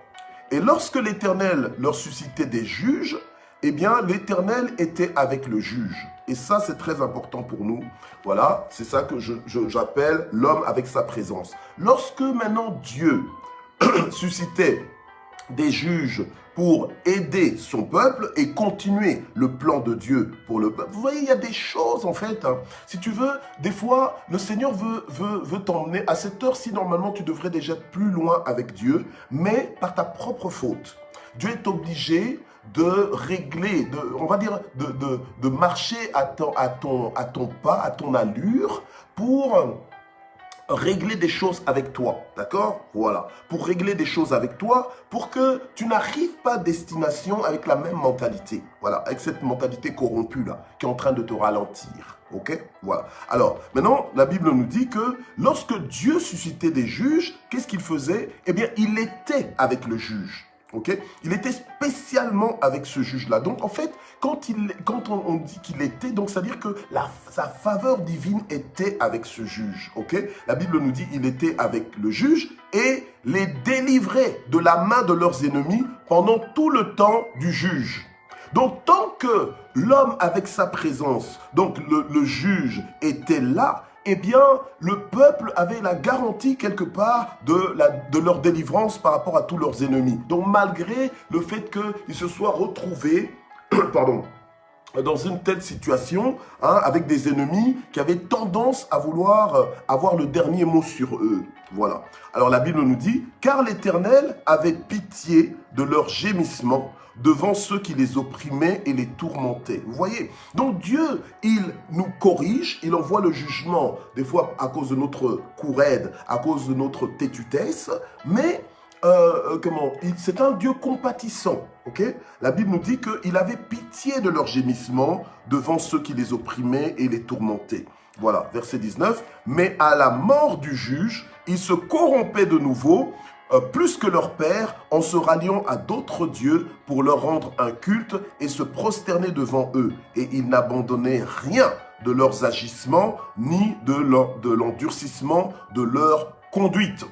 Et lorsque l'Éternel leur suscitait des juges, eh bien, l'Éternel était avec le juge. Et ça, c'est très important pour nous. Voilà, c'est ça que j'appelle l'homme avec sa présence. Lorsque maintenant Dieu suscitait des juges pour aider son peuple et continuer le plan de Dieu pour le peuple. Vous voyez, il y a des choses en fait. Si tu veux, des fois, le Seigneur veut t'emmener à cette heure-ci. Normalement, tu devrais déjà être plus loin avec Dieu, mais par ta propre faute. Dieu est obligé de régler, on va dire, de marcher à ton pas, à ton allure pour régler des choses avec toi, d'accord? Voilà, pour régler des choses avec toi, pour que tu n'arrives pas à destination avec la même mentalité, voilà, avec cette mentalité corrompue là, qui est en train de te ralentir, ok? Voilà. Alors, maintenant, la Bible nous dit que lorsque Dieu suscitait des juges, qu'est-ce qu'il faisait? Eh bien, il était avec le juge. Okay? Il était spécialement avec ce juge-là. Donc, en fait, quand on dit qu'il était, donc c'est-à-dire que sa faveur divine était avec ce juge. Okay? La Bible nous dit qu'il était avec le juge et les délivrait de la main de leurs ennemis pendant tout le temps du juge. Donc, tant que l'homme avec sa présence, donc le juge était là, eh bien, le peuple avait la garantie quelque part de leur délivrance par rapport à tous leurs ennemis. Donc, malgré le fait qu'ils se soient retrouvés, pardon, dans une telle situation, avec des ennemis qui avaient tendance à vouloir avoir le dernier mot sur eux. Voilà. Alors, la Bible nous dit, car l'Éternel avait pitié de leurs gémissements devant ceux qui les opprimaient et les tourmentaient. Vous voyez? Donc Dieu, il nous corrige, il envoie le jugement, des fois à cause de notre courraide, à cause de notre têtutesse, mais c'est un Dieu compatissant. Okay? La Bible nous dit qu'il avait pitié de leurs gémissements devant ceux qui les opprimaient et les tourmentaient. Voilà, verset 19. Mais à la mort du juge, ils se corrompaient de nouveau, plus que leur père, en se ralliant à d'autres dieux pour leur rendre un culte et se prosterner devant eux. Et ils n'abandonnaient rien de leurs agissements, ni de l'endurcissement de leur conduite.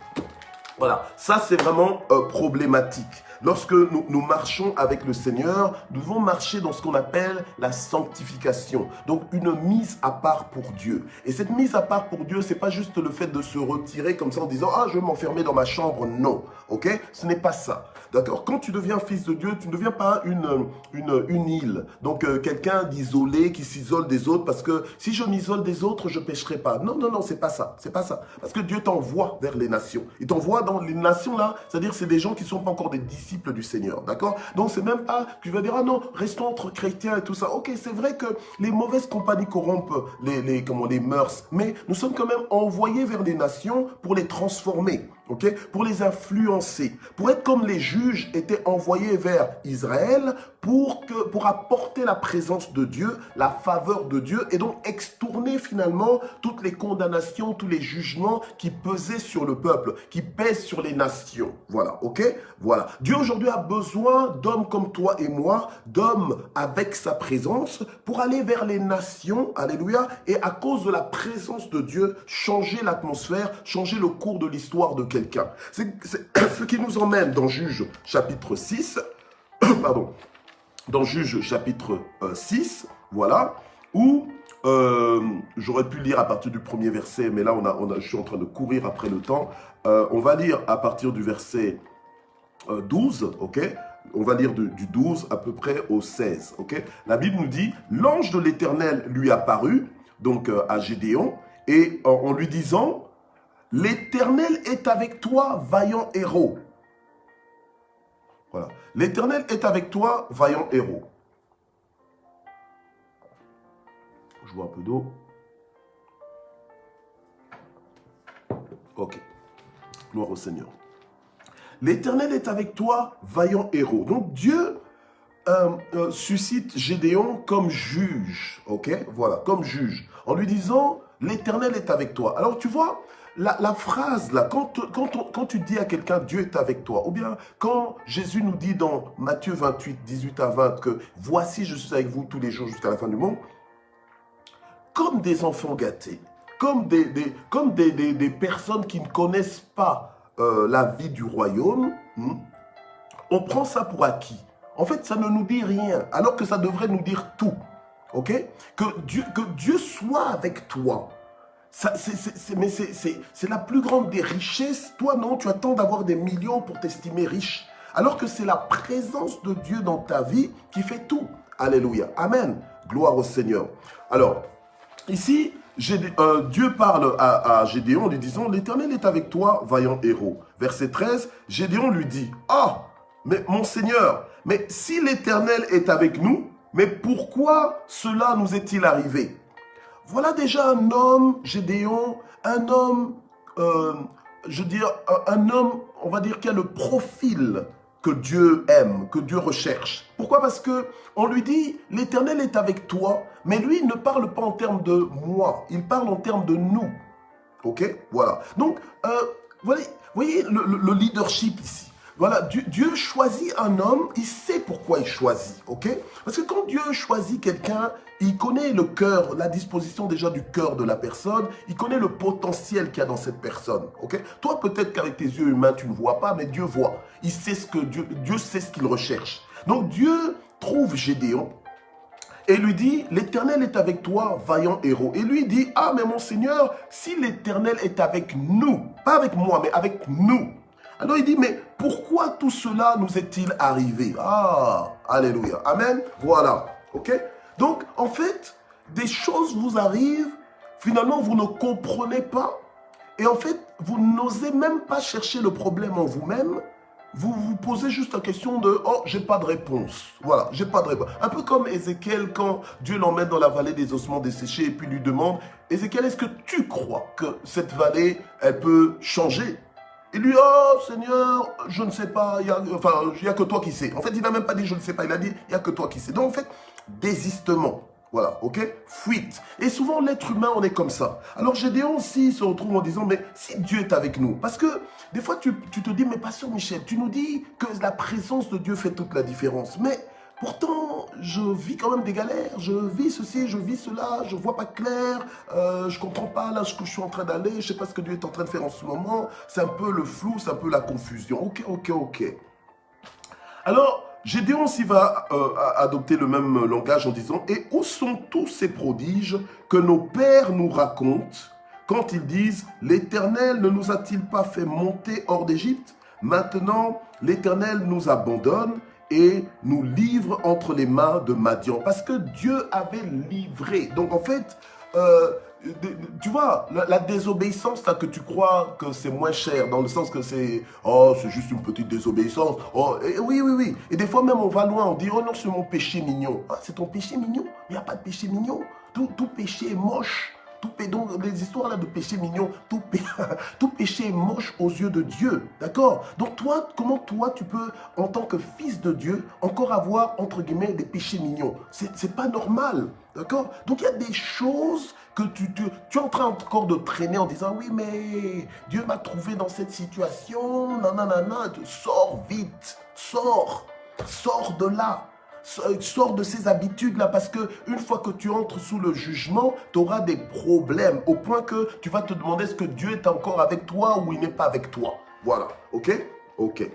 Voilà, ça c'est vraiment problématique. Lorsque nous marchons avec le Seigneur, nous devons marcher dans ce qu'on appelle la sanctification. Donc une mise à part pour Dieu. Et cette mise à part pour Dieu, c'est pas juste le fait de se retirer comme ça en disant « Ah, je vais m'enfermer dans ma chambre ». Non, ok? Ce n'est pas ça. D'accord? Quand tu deviens fils de Dieu, tu ne deviens pas une île. Donc quelqu'un d'isolé qui s'isole des autres parce que si je m'isole des autres, je ne pécherai pas. Non, non, non, c'est pas ça. C'est pas ça. Parce que Dieu t'envoie vers les nations. Il t'envoie dans les nations là, c'est-à-dire c'est des gens qui ne sont pas encore des disciples disciples du Seigneur, d'accord? Donc c'est même pas que tu vas dire, ah non, restons entre chrétiens et tout ça. Ok, c'est vrai que les mauvaises compagnies corrompent les mœurs, mais nous sommes quand même envoyés vers les nations pour les transformer, ok? Pour les influencer, pour être comme les juges étaient envoyés vers Israël pour apporter la présence de Dieu, la faveur de Dieu, et donc extourner finalement toutes les condamnations, tous les jugements qui pesaient sur le peuple, qui pèsent sur les nations. Voilà, ok? Voilà. Dieu aujourd'hui a besoin d'hommes comme toi et moi, d'hommes avec sa présence, pour aller vers les nations, alléluia, et à cause de la présence de Dieu, changer l'atmosphère, changer le cours de l'histoire de quelqu'un. C'est ce qui nous emmène dans Juge chapitre 6, pardon, dans Juge chapitre 6, voilà, où j'aurais pu lire à partir du premier verset, mais là je suis en train de courir après le temps. On va lire à partir du verset 12, ok? On va lire du 12 à peu près au 16, ok? La Bible nous dit, l'ange de l'Éternel lui apparut, donc à Gédéon, et en lui disant, l'Éternel est avec toi, vaillant héros. Voilà. L'Éternel est avec toi, vaillant héros. Je bois un peu d'eau. Ok. Gloire au Seigneur. L'Éternel est avec toi, vaillant héros. Donc Dieu suscite Gédéon comme juge. Ok. Voilà, comme juge. En lui disant, l'Éternel est avec toi. Alors tu vois, la phrase là, quand tu dis à quelqu'un Dieu est avec toi, ou bien quand Jésus nous dit dans Matthieu 28, 18 à 20 que voici je suis avec vous tous les jours jusqu'à la fin du monde, comme des enfants gâtés, comme des personnes qui ne connaissent pas la vie du royaume, on prend ça pour acquis. En fait, ça ne nous dit rien, alors que ça devrait nous dire tout. Ok? Que Dieu soit avec toi. C'est la plus grande des richesses. Toi, non, tu attends d'avoir des millions pour t'estimer riche. Alors que c'est la présence de Dieu dans ta vie qui fait tout. Alléluia. Amen. Gloire au Seigneur. Alors, ici, Dieu parle à Gédéon en lui disant, l'Éternel est avec toi, vaillant héros. Verset 13, Gédéon lui dit, ah, mais mon Seigneur, mais si l'Éternel est avec nous, mais pourquoi cela nous est-il arrivé? Voilà déjà un homme, Gédéon, un homme, un homme, on va dire, qui a le profil que Dieu aime, que Dieu recherche. Pourquoi? Parce que on lui dit, l'Éternel est avec toi, mais lui, il ne parle pas en termes de moi, il parle en termes de nous. Ok? Voilà. Donc, voyez le leadership ici. Voilà, Dieu choisit un homme, il sait pourquoi il choisit, ok? Parce que quand Dieu choisit quelqu'un, il connaît le cœur, la disposition déjà du cœur de la personne, il connaît le potentiel qu'il y a dans cette personne, ok? Toi, peut-être qu'avec tes yeux humains, tu ne vois pas, mais Dieu voit. Il sait ce que Dieu sait ce qu'il recherche. Donc Dieu trouve Gédéon et lui dit, l'Éternel est avec toi, vaillant héros. Et lui dit, ah, mais mon Seigneur, si l'Éternel est avec nous, pas avec moi, mais avec nous, alors il dit, mais pourquoi tout cela nous est-il arrivé? Ah, alléluia, amen, voilà, ok? Donc, en fait, des choses vous arrivent, finalement, vous ne comprenez pas, et en fait, vous n'osez même pas chercher le problème en vous-même, vous vous posez juste la question de « Oh, j'ai pas de réponse ». Voilà, j'ai pas de réponse. Un peu comme Ézéchiel, quand Dieu l'emmène dans la vallée des ossements desséchés et puis lui demande « Ézéchiel, est-ce que tu crois que cette vallée, elle peut changer ?» Il lui dit, oh Seigneur, je ne sais pas, il n'y a que toi qui sais. En fait, il n'a même pas dit je ne sais pas, il a dit il n'y a que toi qui sais. Donc en fait, désistement. Voilà, ok? Fuite. Et souvent, l'être humain, on est comme ça. Alors Gédéon aussi se retrouve en disant, mais si Dieu est avec nous, parce que des fois, tu te dis, mais pasteur Michel, tu nous dis que la présence de Dieu fait toute la différence. Mais pourtant, je vis quand même des galères, je vis ceci, je vis cela, je ne vois pas clair, je ne comprends pas là ce que je suis en train d'aller, je ne sais pas ce que Dieu est en train de faire en ce moment, c'est un peu le flou, c'est un peu la confusion. Ok. Alors, Gédéon aussi va adopter le même langage en disant « Et où sont tous ces prodiges que nos pères nous racontent quand ils disent « L'Éternel ne nous a-t-il pas fait monter hors d'Égypte? Maintenant, l'Éternel nous abandonne et nous livre entre les mains de Madian. » Parce que Dieu avait livré. Donc en fait, tu vois, la désobéissance, là, que tu crois que c'est moins cher, dans le sens que c'est, oh, c'est juste une petite désobéissance. Oh, oui, oui, oui. Et des fois même, on va loin, on dit, oh non, c'est mon péché mignon. Ah, c'est ton péché mignon? Il n'y a pas de péché mignon. Tout péché est moche. Donc, les histoires là de péché mignon, tout péché est moche aux yeux de Dieu, d'accord? Donc toi, comment toi tu peux, en tant que fils de Dieu, encore avoir, entre guillemets, des péchés mignons? C'est pas normal, d'accord? Donc il y a des choses que tu es en train encore de traîner en disant, oui mais Dieu m'a trouvé dans cette situation, nanana, sors vite, sors de là. Sors de ces habitudes-là, parce que une fois que tu entres sous le jugement, tu auras des problèmes, au point que tu vas te demander est-ce que Dieu est encore avec toi ou il n'est pas avec toi. Voilà, ok? Ok.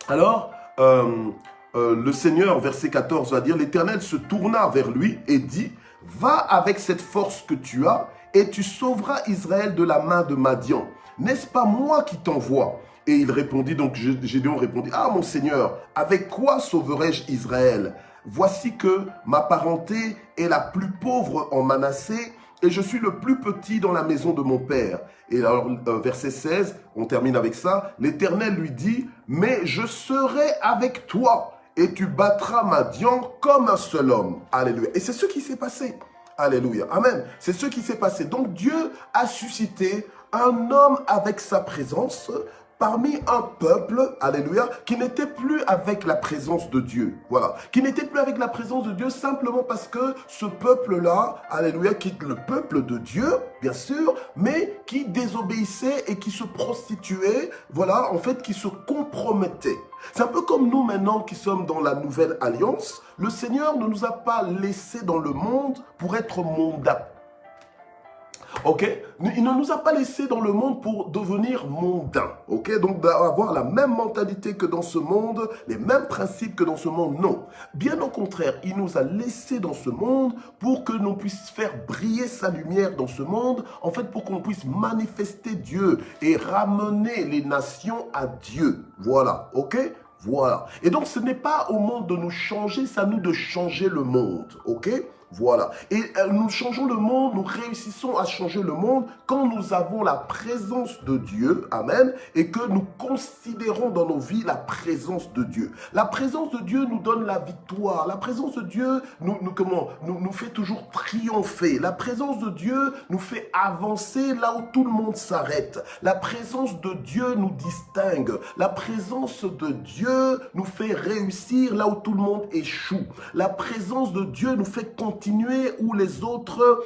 Alors, le Seigneur, verset 14, va dire, l'Éternel se tourna vers lui et dit, va avec cette force que tu as et tu sauveras Israël de la main de Madian. N'est-ce pas moi qui t'envoie? Et il répondit, donc Gédéon répondit, ah mon Seigneur, avec quoi sauverai-je Israël? Voici que ma parenté est la plus pauvre en Manassé et je suis le plus petit dans la maison de mon père. Et alors, verset 16, on termine avec ça. L'Éternel lui dit, mais je serai avec toi et tu battras Madian comme un seul homme. Alléluia. Et c'est ce qui s'est passé. Alléluia. Amen. C'est ce qui s'est passé. Donc Dieu a suscité un homme avec sa présence parmi un peuple, alléluia, qui n'était plus avec la présence de Dieu. Voilà. Qui n'était plus avec la présence de Dieu simplement parce que ce peuple-là, alléluia, qui est le peuple de Dieu, bien sûr, mais qui désobéissait et qui se prostituait, voilà, en fait, qui se compromettait. C'est un peu comme nous maintenant qui sommes dans la nouvelle alliance. Le Seigneur ne nous a pas laissés dans le monde pour être mondains. Ok? Il ne nous a pas laissés dans le monde pour devenir mondains. Ok? Donc d'avoir la même mentalité que dans ce monde, les mêmes principes que dans ce monde, non. Bien au contraire, il nous a laissés dans ce monde pour que l'on puisse faire briller sa lumière dans ce monde, en fait pour qu'on puisse manifester Dieu et ramener les nations à Dieu. Voilà, ok? Voilà. Et donc ce n'est pas au monde de nous changer, c'est à nous de changer le monde, ok? Voilà. Et nous changeons le monde, nous réussissons à changer le monde quand nous avons la présence de Dieu, amen, et que nous considérons dans nos vies la présence de Dieu. La présence de Dieu nous donne la victoire. La présence de Dieu nous fait toujours triompher. La présence de Dieu nous fait avancer là où tout le monde s'arrête. La présence de Dieu nous distingue. La présence de Dieu nous fait réussir là où tout le monde échoue. La présence de Dieu nous fait continuer où les autres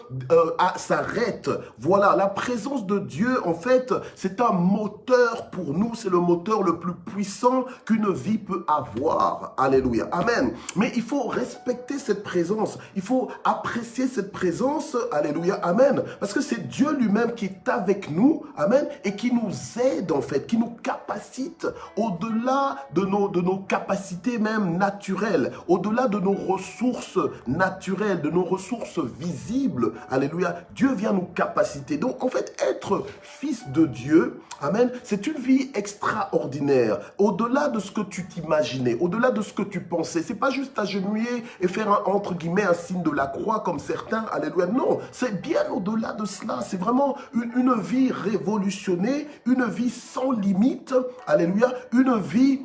s'arrêtent. Voilà, la présence de Dieu, en fait, c'est un moteur pour nous, c'est le moteur le plus puissant qu'une vie peut avoir. Alléluia, amen. Mais il faut respecter cette présence, il faut apprécier cette présence, alléluia, amen. Parce que c'est Dieu lui-même qui est avec nous, amen, et qui nous aide, en fait, qui nous capacite au-delà de nos capacités même naturelles, au-delà de nos ressources naturelles, de nos ressources visibles, alléluia, Dieu vient nous capaciter. Donc, en fait, être fils de Dieu, amen, c'est une vie extraordinaire, au-delà de ce que tu t'imaginais, au-delà de ce que tu pensais. C'est pas juste t'agenouiller et faire, entre guillemets, un signe de la croix comme certains, alléluia. Non, c'est bien au-delà de cela. C'est vraiment une vie révolutionnée, une vie sans limite, alléluia, une vie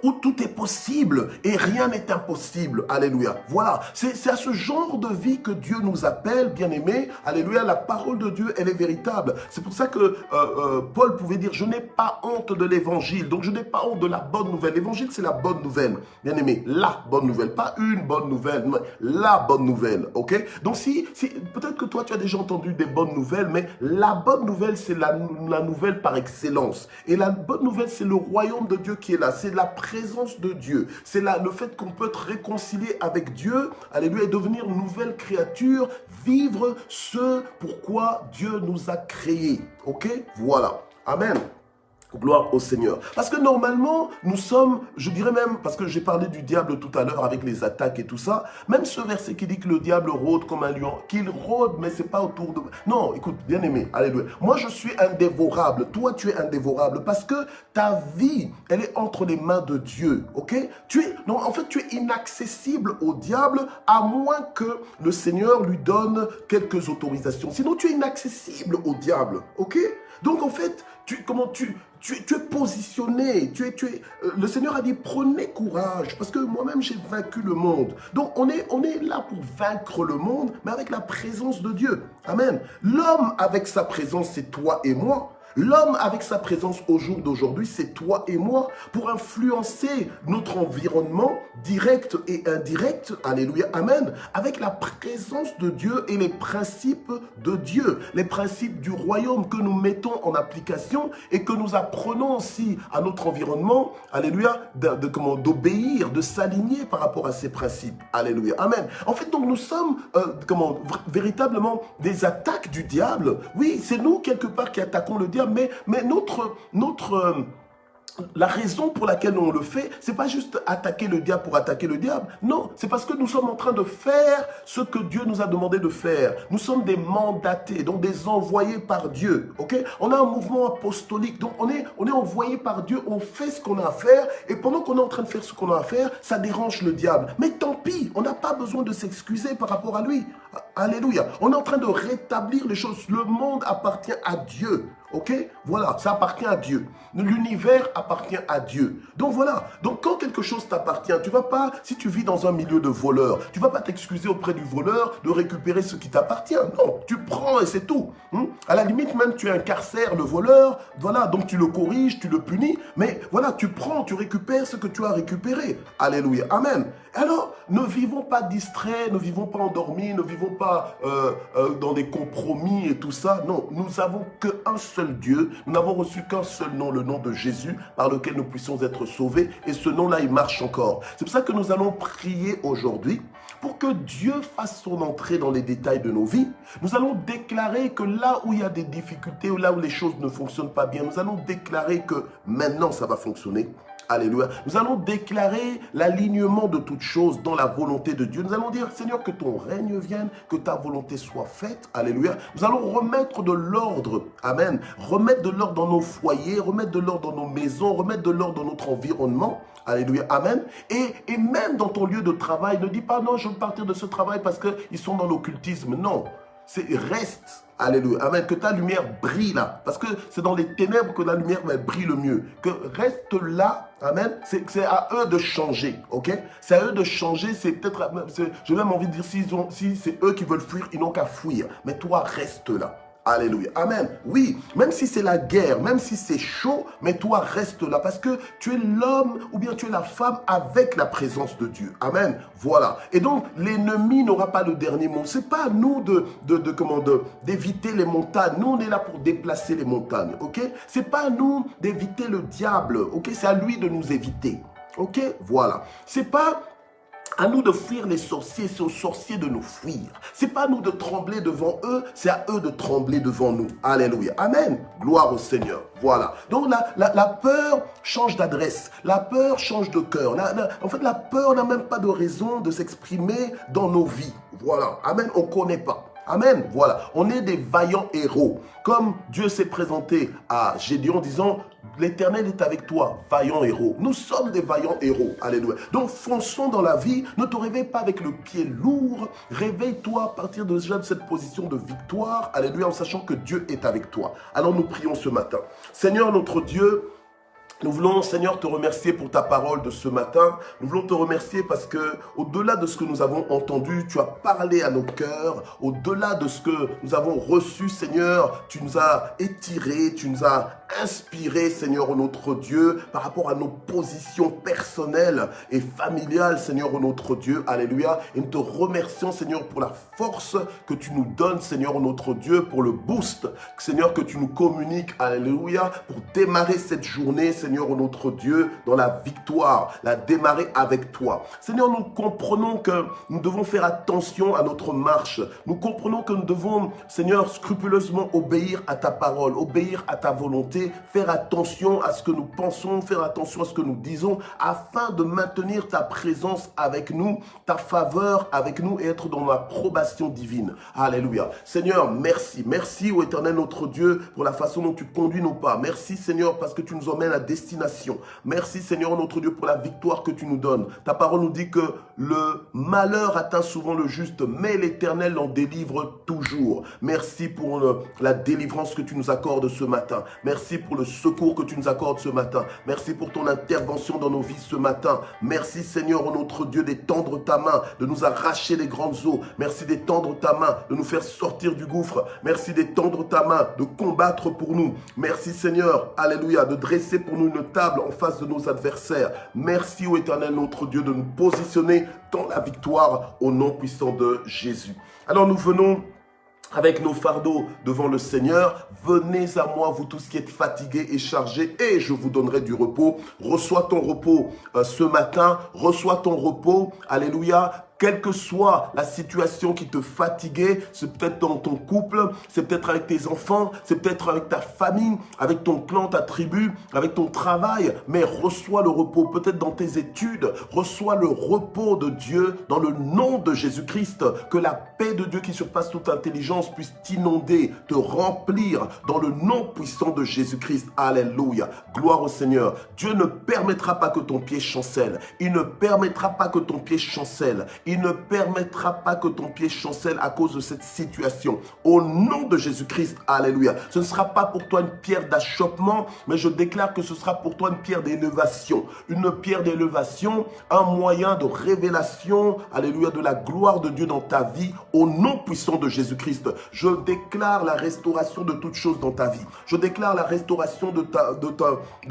où tout est possible et rien n'est impossible. Alléluia. Voilà, c'est à ce genre de vie que Dieu nous appelle, bien-aimés. Alléluia, la parole de Dieu, elle est véritable. C'est pour ça que Paul pouvait dire, je n'ai pas honte de l'évangile. Donc, je n'ai pas honte de la bonne nouvelle. L'évangile, c'est la bonne nouvelle. Bien-aimés, la bonne nouvelle. Pas une bonne nouvelle, mais la bonne nouvelle. Ok? Donc, peut-être que toi, tu as déjà entendu des bonnes nouvelles, mais la bonne nouvelle, c'est la nouvelle par excellence. Et la bonne nouvelle, c'est le royaume de Dieu qui est là. C'est la présence de Dieu, c'est le fait qu'on peut être réconcilié avec Dieu, alléluia, et devenir une nouvelle créature, vivre ce pourquoi Dieu nous a créés, ok? Voilà, amen. Gloire au Seigneur. Parce que normalement, nous sommes, je dirais même, parce que j'ai parlé du diable tout à l'heure avec les attaques et tout ça, même ce verset qui dit que le diable rôde comme un lion, qu'il rôde, mais c'est pas autour de... Non, écoute, bien aimé, alléluia. Moi, je suis indévorable. Toi, tu es indévorable parce que ta vie, elle est entre les mains de Dieu, ok? Non, en fait, tu es inaccessible au diable à moins que le Seigneur lui donne quelques autorisations. Sinon, tu es inaccessible au diable, ok? Donc, en fait, tu es positionné, le Seigneur a dit prenez courage parce que moi-même j'ai vaincu le monde. Donc on est là pour vaincre le monde mais avec la présence de Dieu. Amen. L'homme avec sa présence c'est toi et moi. L'homme avec sa présence au jour d'aujourd'hui, c'est toi et moi, pour influencer notre environnement direct et indirect, alléluia, amen, avec la présence de Dieu et les principes de Dieu, les principes du royaume que nous mettons en application et que nous apprenons aussi à notre environnement, alléluia, d'obéir, de s'aligner par rapport à ces principes, alléluia, amen. En fait, donc nous sommes, véritablement des attaques du diable. Oui, c'est nous quelque part qui attaquons le diable. Mais la raison pour laquelle on le fait, c'est pas juste attaquer le diable pour attaquer le diable. Non, c'est parce que nous sommes en train de faire ce que Dieu nous a demandé de faire. Nous sommes des mandatés, donc des envoyés par Dieu. Ok? On a un mouvement apostolique, donc on est envoyé par Dieu, on fait ce qu'on a à faire, et pendant qu'on est en train de faire ce qu'on a à faire, ça dérange le diable. Mais tant pis, on n'a pas besoin de s'excuser par rapport à lui. Alléluia. On est en train de rétablir les choses. Le monde appartient à Dieu. Ok? Voilà, ça appartient à Dieu. L'univers appartient à Dieu. Donc voilà, donc quand quelque chose t'appartient, tu vas pas, si tu vis dans un milieu de voleurs, tu vas pas t'excuser auprès du voleur de récupérer ce qui t'appartient. Non, tu prends et c'est tout. À la limite même, tu incarcères le voleur, voilà, donc tu le corriges, tu le punis, mais voilà, tu prends, tu récupères ce que tu as récupéré. Alléluia, amen. Alors, ne vivons pas distraits, ne vivons pas endormis, ne vivons pas dans des compromis et tout ça. Non, nous avons qu'un seul Dieu, nous n'avons reçu qu'un seul nom, le nom de Jésus, par lequel nous puissions être sauvés. Et ce nom-là, il marche encore. C'est pour ça que nous allons prier aujourd'hui pour que Dieu fasse son entrée dans les détails de nos vies. Nous allons déclarer que là où il y a des difficultés, ou là où les choses ne fonctionnent pas bien, nous allons déclarer que maintenant ça va fonctionner. Alléluia. Nous allons déclarer l'alignement de toutes choses dans la volonté de Dieu. Nous allons dire, Seigneur, que ton règne vienne, que ta volonté soit faite. Alléluia. Nous allons remettre de l'ordre. Amen. Remettre de l'ordre dans nos foyers, remettre de l'ordre dans nos maisons, remettre de l'ordre dans notre environnement. Alléluia. Amen. Et même dans ton lieu de travail, ne dis pas, non, je veux partir de ce travail parce qu'ils sont dans l'occultisme. Non. Reste, alléluia, amen, que ta lumière brille là, parce que c'est dans les ténèbres que la lumière brille le mieux, que reste là, amen, c'est à eux de changer, ok, c'est à eux de changer, c'est peut-être, j'ai même envie de dire, si c'est eux qui veulent fuir, ils n'ont qu'à fuir, mais toi reste là. Alléluia. Amen. Oui, même si c'est la guerre, même si c'est chaud, mais toi reste là parce que tu es l'homme ou bien tu es la femme avec la présence de Dieu. Amen. Voilà. Et donc, l'ennemi n'aura pas le dernier mot. C'est pas à nous d'éviter les montagnes. Nous, on est là pour déplacer les montagnes. Ok? C'est pas à nous d'éviter le diable. Ok? C'est à lui de nous éviter. Ok? Voilà. C'est pas à nous de fuir les sorciers, c'est aux sorciers de nous fuir. C'est pas à nous de trembler devant eux, c'est à eux de trembler devant nous. Alléluia. Amen. Gloire au Seigneur. Voilà. Donc la peur change d'adresse. La peur change de cœur. En fait, la peur n'a même pas de raison de s'exprimer dans nos vies. Voilà. Amen. On ne connaît pas. Amen. Voilà. On est des vaillants héros. Comme Dieu s'est présenté à Gédéon disant, l'Éternel est avec toi, vaillant héros. Nous sommes des vaillants héros. Alléluia. Donc fonçons dans la vie. Ne te réveille pas avec le pied lourd. Réveille-toi à partir de cette position de victoire. Alléluia. En sachant que Dieu est avec toi. Alors nous prions ce matin. Seigneur notre Dieu, nous voulons, Seigneur, te remercier pour ta parole de ce matin. Nous voulons te remercier parce que, au-delà de ce que nous avons entendu, tu as parlé à nos cœurs. Au-delà de ce que nous avons reçu, Seigneur, tu nous as étirés, tu nous as inspirés, Seigneur, notre Dieu, par rapport à nos positions personnelles et familiales, Seigneur, notre Dieu. Alléluia. Et nous te remercions, Seigneur, pour la force que tu nous donnes, Seigneur, notre Dieu, pour le boost, Seigneur, que tu nous communiques. Alléluia. Pour démarrer cette journée, Seigneur, Seigneur, notre Dieu, dans la victoire, la démarrer avec toi. Seigneur, nous comprenons que nous devons faire attention à notre marche. Nous comprenons que nous devons, Seigneur, scrupuleusement obéir à ta parole, obéir à ta volonté, faire attention à ce que nous pensons, faire attention à ce que nous disons, afin de maintenir ta présence avec nous, ta faveur avec nous et être dans l'approbation divine. Alléluia. Seigneur, merci. Merci, ô Éternel, notre Dieu, pour la façon dont tu conduis nos pas. Merci, Seigneur, parce que tu nous emmènes à destination. Merci, Seigneur, notre Dieu, pour la victoire que tu nous donnes. Ta parole nous dit que le malheur atteint souvent le juste, mais l'Éternel l'en délivre toujours. Merci pour la délivrance que tu nous accordes ce matin. Merci pour le secours que tu nous accordes ce matin. Merci pour ton intervention dans nos vies ce matin. Merci, Seigneur, notre Dieu, d'étendre ta main, de nous arracher les grandes eaux. Merci d'étendre ta main, de nous faire sortir du gouffre. Merci d'étendre ta main, de combattre pour nous. Merci, Seigneur, alléluia, de dresser pour nous une table en face de nos adversaires. Merci, ô Éternel, notre Dieu, de nous positionner dans la victoire au nom puissant de Jésus. Alors nous venons avec nos fardeaux devant le Seigneur. Venez à moi, vous tous qui êtes fatigués et chargés, et je vous donnerai du repos. Reçois ton repos ce matin, reçois ton repos, alléluia. Quelle que soit la situation qui te fatiguait, c'est peut-être dans ton couple, c'est peut-être avec tes enfants, c'est peut-être avec ta famille, avec ton clan, ta tribu, avec ton travail, mais reçois le repos, peut-être dans tes études, reçois le repos de Dieu dans le nom de Jésus-Christ, que la paix de Dieu qui surpasse toute intelligence puisse t'inonder, te remplir dans le nom puissant de Jésus-Christ. Alléluia. Gloire au Seigneur. Dieu ne permettra pas que ton pied chancelle. Il ne permettra pas que ton pied chancelle. Il ne permettra pas que ton pied chancelle à cause de cette situation. Au nom de Jésus-Christ, alléluia. Ce ne sera pas pour toi une pierre d'achoppement, mais je déclare que ce sera pour toi une pierre d'élévation. Une pierre d'élévation, un moyen de révélation, alléluia, de la gloire de Dieu dans ta vie. Au nom puissant de Jésus-Christ, je déclare la restauration de toutes choses dans ta vie. Je déclare la restauration de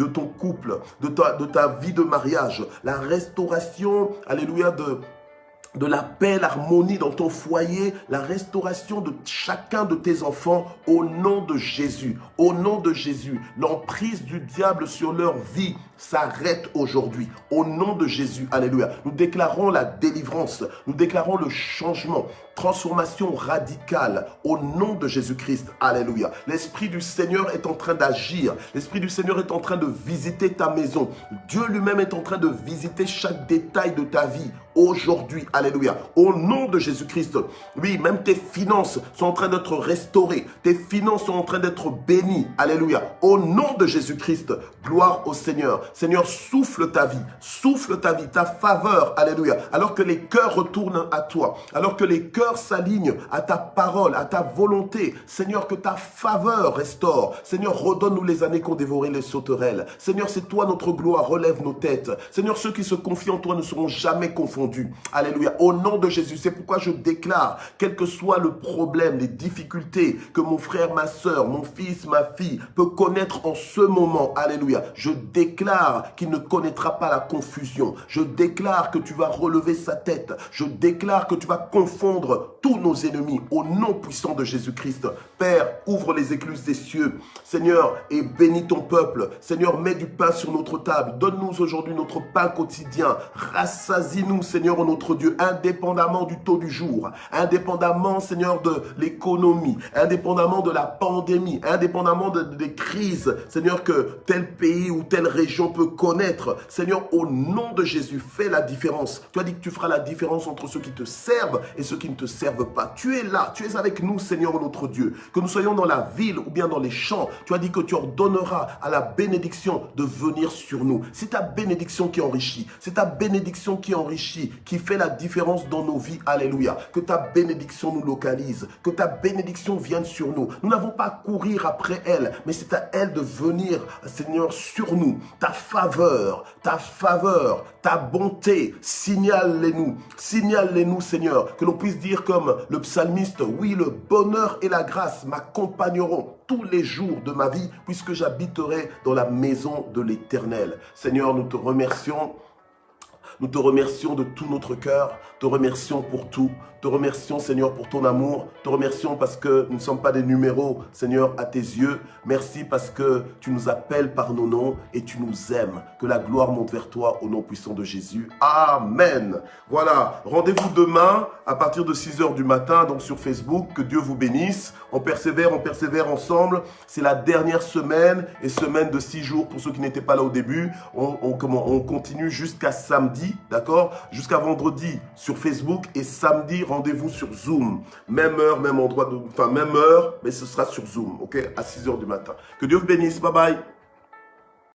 ton couple, de ta vie de mariage. La restauration, alléluia, de la paix, l'harmonie dans ton foyer, la restauration de chacun de tes enfants au nom de Jésus. Au nom de Jésus, l'emprise du diable sur leur vie s'arrête aujourd'hui. Au nom de Jésus, alléluia. Nous déclarons la délivrance, nous déclarons le changement, transformation radicale au nom de Jésus-Christ, alléluia. L'Esprit du Seigneur est en train d'agir. L'Esprit du Seigneur est en train de visiter ta maison. Dieu lui-même est en train de visiter chaque détail de ta vie aujourd'hui, alléluia. Au nom de Jésus-Christ, oui, même tes finances sont en train d'être restaurées. Tes finances sont en train d'être bénies, alléluia. Au nom de Jésus-Christ, gloire au Seigneur. Seigneur, souffle ta vie, ta faveur, alléluia. Alors que les cœurs retournent à toi, alors que les cœurs s'alignent à ta parole, à ta volonté. Seigneur, que ta faveur restaure. Seigneur, redonne-nous les années qu'ont dévoré les sauterelles. Seigneur, c'est toi notre gloire, relève nos têtes. Seigneur, ceux qui se confient en toi ne seront jamais confondus. Alléluia. Au nom de Jésus, c'est pourquoi je déclare, quel que soit le problème, les difficultés que mon frère, ma soeur, mon fils, ma fille peut connaître en ce moment, alléluia. Je déclare qu'il ne connaîtra pas la confusion. Je déclare que tu vas relever sa tête. Je déclare que tu vas confondre tous nos ennemis au nom puissant de Jésus-Christ. Père, ouvre les écluses des cieux, Seigneur, et bénis ton peuple. Seigneur, mets du pain sur notre table. Donne-nous aujourd'hui notre pain quotidien. Rassasie-nous, Seigneur, notre Dieu, indépendamment du taux du jour, indépendamment, Seigneur, de l'économie, indépendamment de la pandémie, indépendamment des crises, Seigneur, que tel pays ou telle région peut connaître. Seigneur, au nom de Jésus, fais la différence. Tu as dit que tu feras la différence entre ceux qui te servent et ceux qui ne te servent pas. Tu es là, tu es avec nous, Seigneur, notre Dieu. Que nous soyons dans la ville ou bien dans les champs, tu as dit que tu ordonneras à la bénédiction de venir sur nous. C'est ta bénédiction qui enrichit. C'est ta bénédiction qui enrichit, qui fait la différence dans nos vies. Alléluia. Que ta bénédiction nous localise. Que ta bénédiction vienne sur nous. Nous n'avons pas à courir après elle, mais c'est à elle de venir, Seigneur, sur nous. Ta faveur, ta bonté, signale-les-nous, Seigneur, que l'on puisse dire comme le psalmiste, oui, le bonheur et la grâce m'accompagneront tous les jours de ma vie, puisque j'habiterai dans la maison de l'Éternel. Seigneur, nous te remercions Nous te remercions de tout notre cœur, te remercions pour tout, te remercions Seigneur pour ton amour, te remercions parce que nous ne sommes pas des numéros Seigneur à tes yeux. Merci parce que tu nous appelles par nos noms et tu nous aimes. Que la gloire monte vers toi au nom puissant de Jésus. Amen. Voilà, rendez-vous demain à partir de 6 h du matin donc sur Facebook. Que Dieu vous bénisse. On persévère ensemble. C'est la dernière semaine et semaine de 6 jours pour ceux qui n'étaient pas là au début. On continue jusqu'à samedi, d'accord? Jusqu'à vendredi sur Facebook et samedi, rendez-vous sur Zoom. Même heure, même endroit, même heure, mais ce sera sur Zoom, ok? À 6 h du matin. Que Dieu vous bénisse. Bye bye.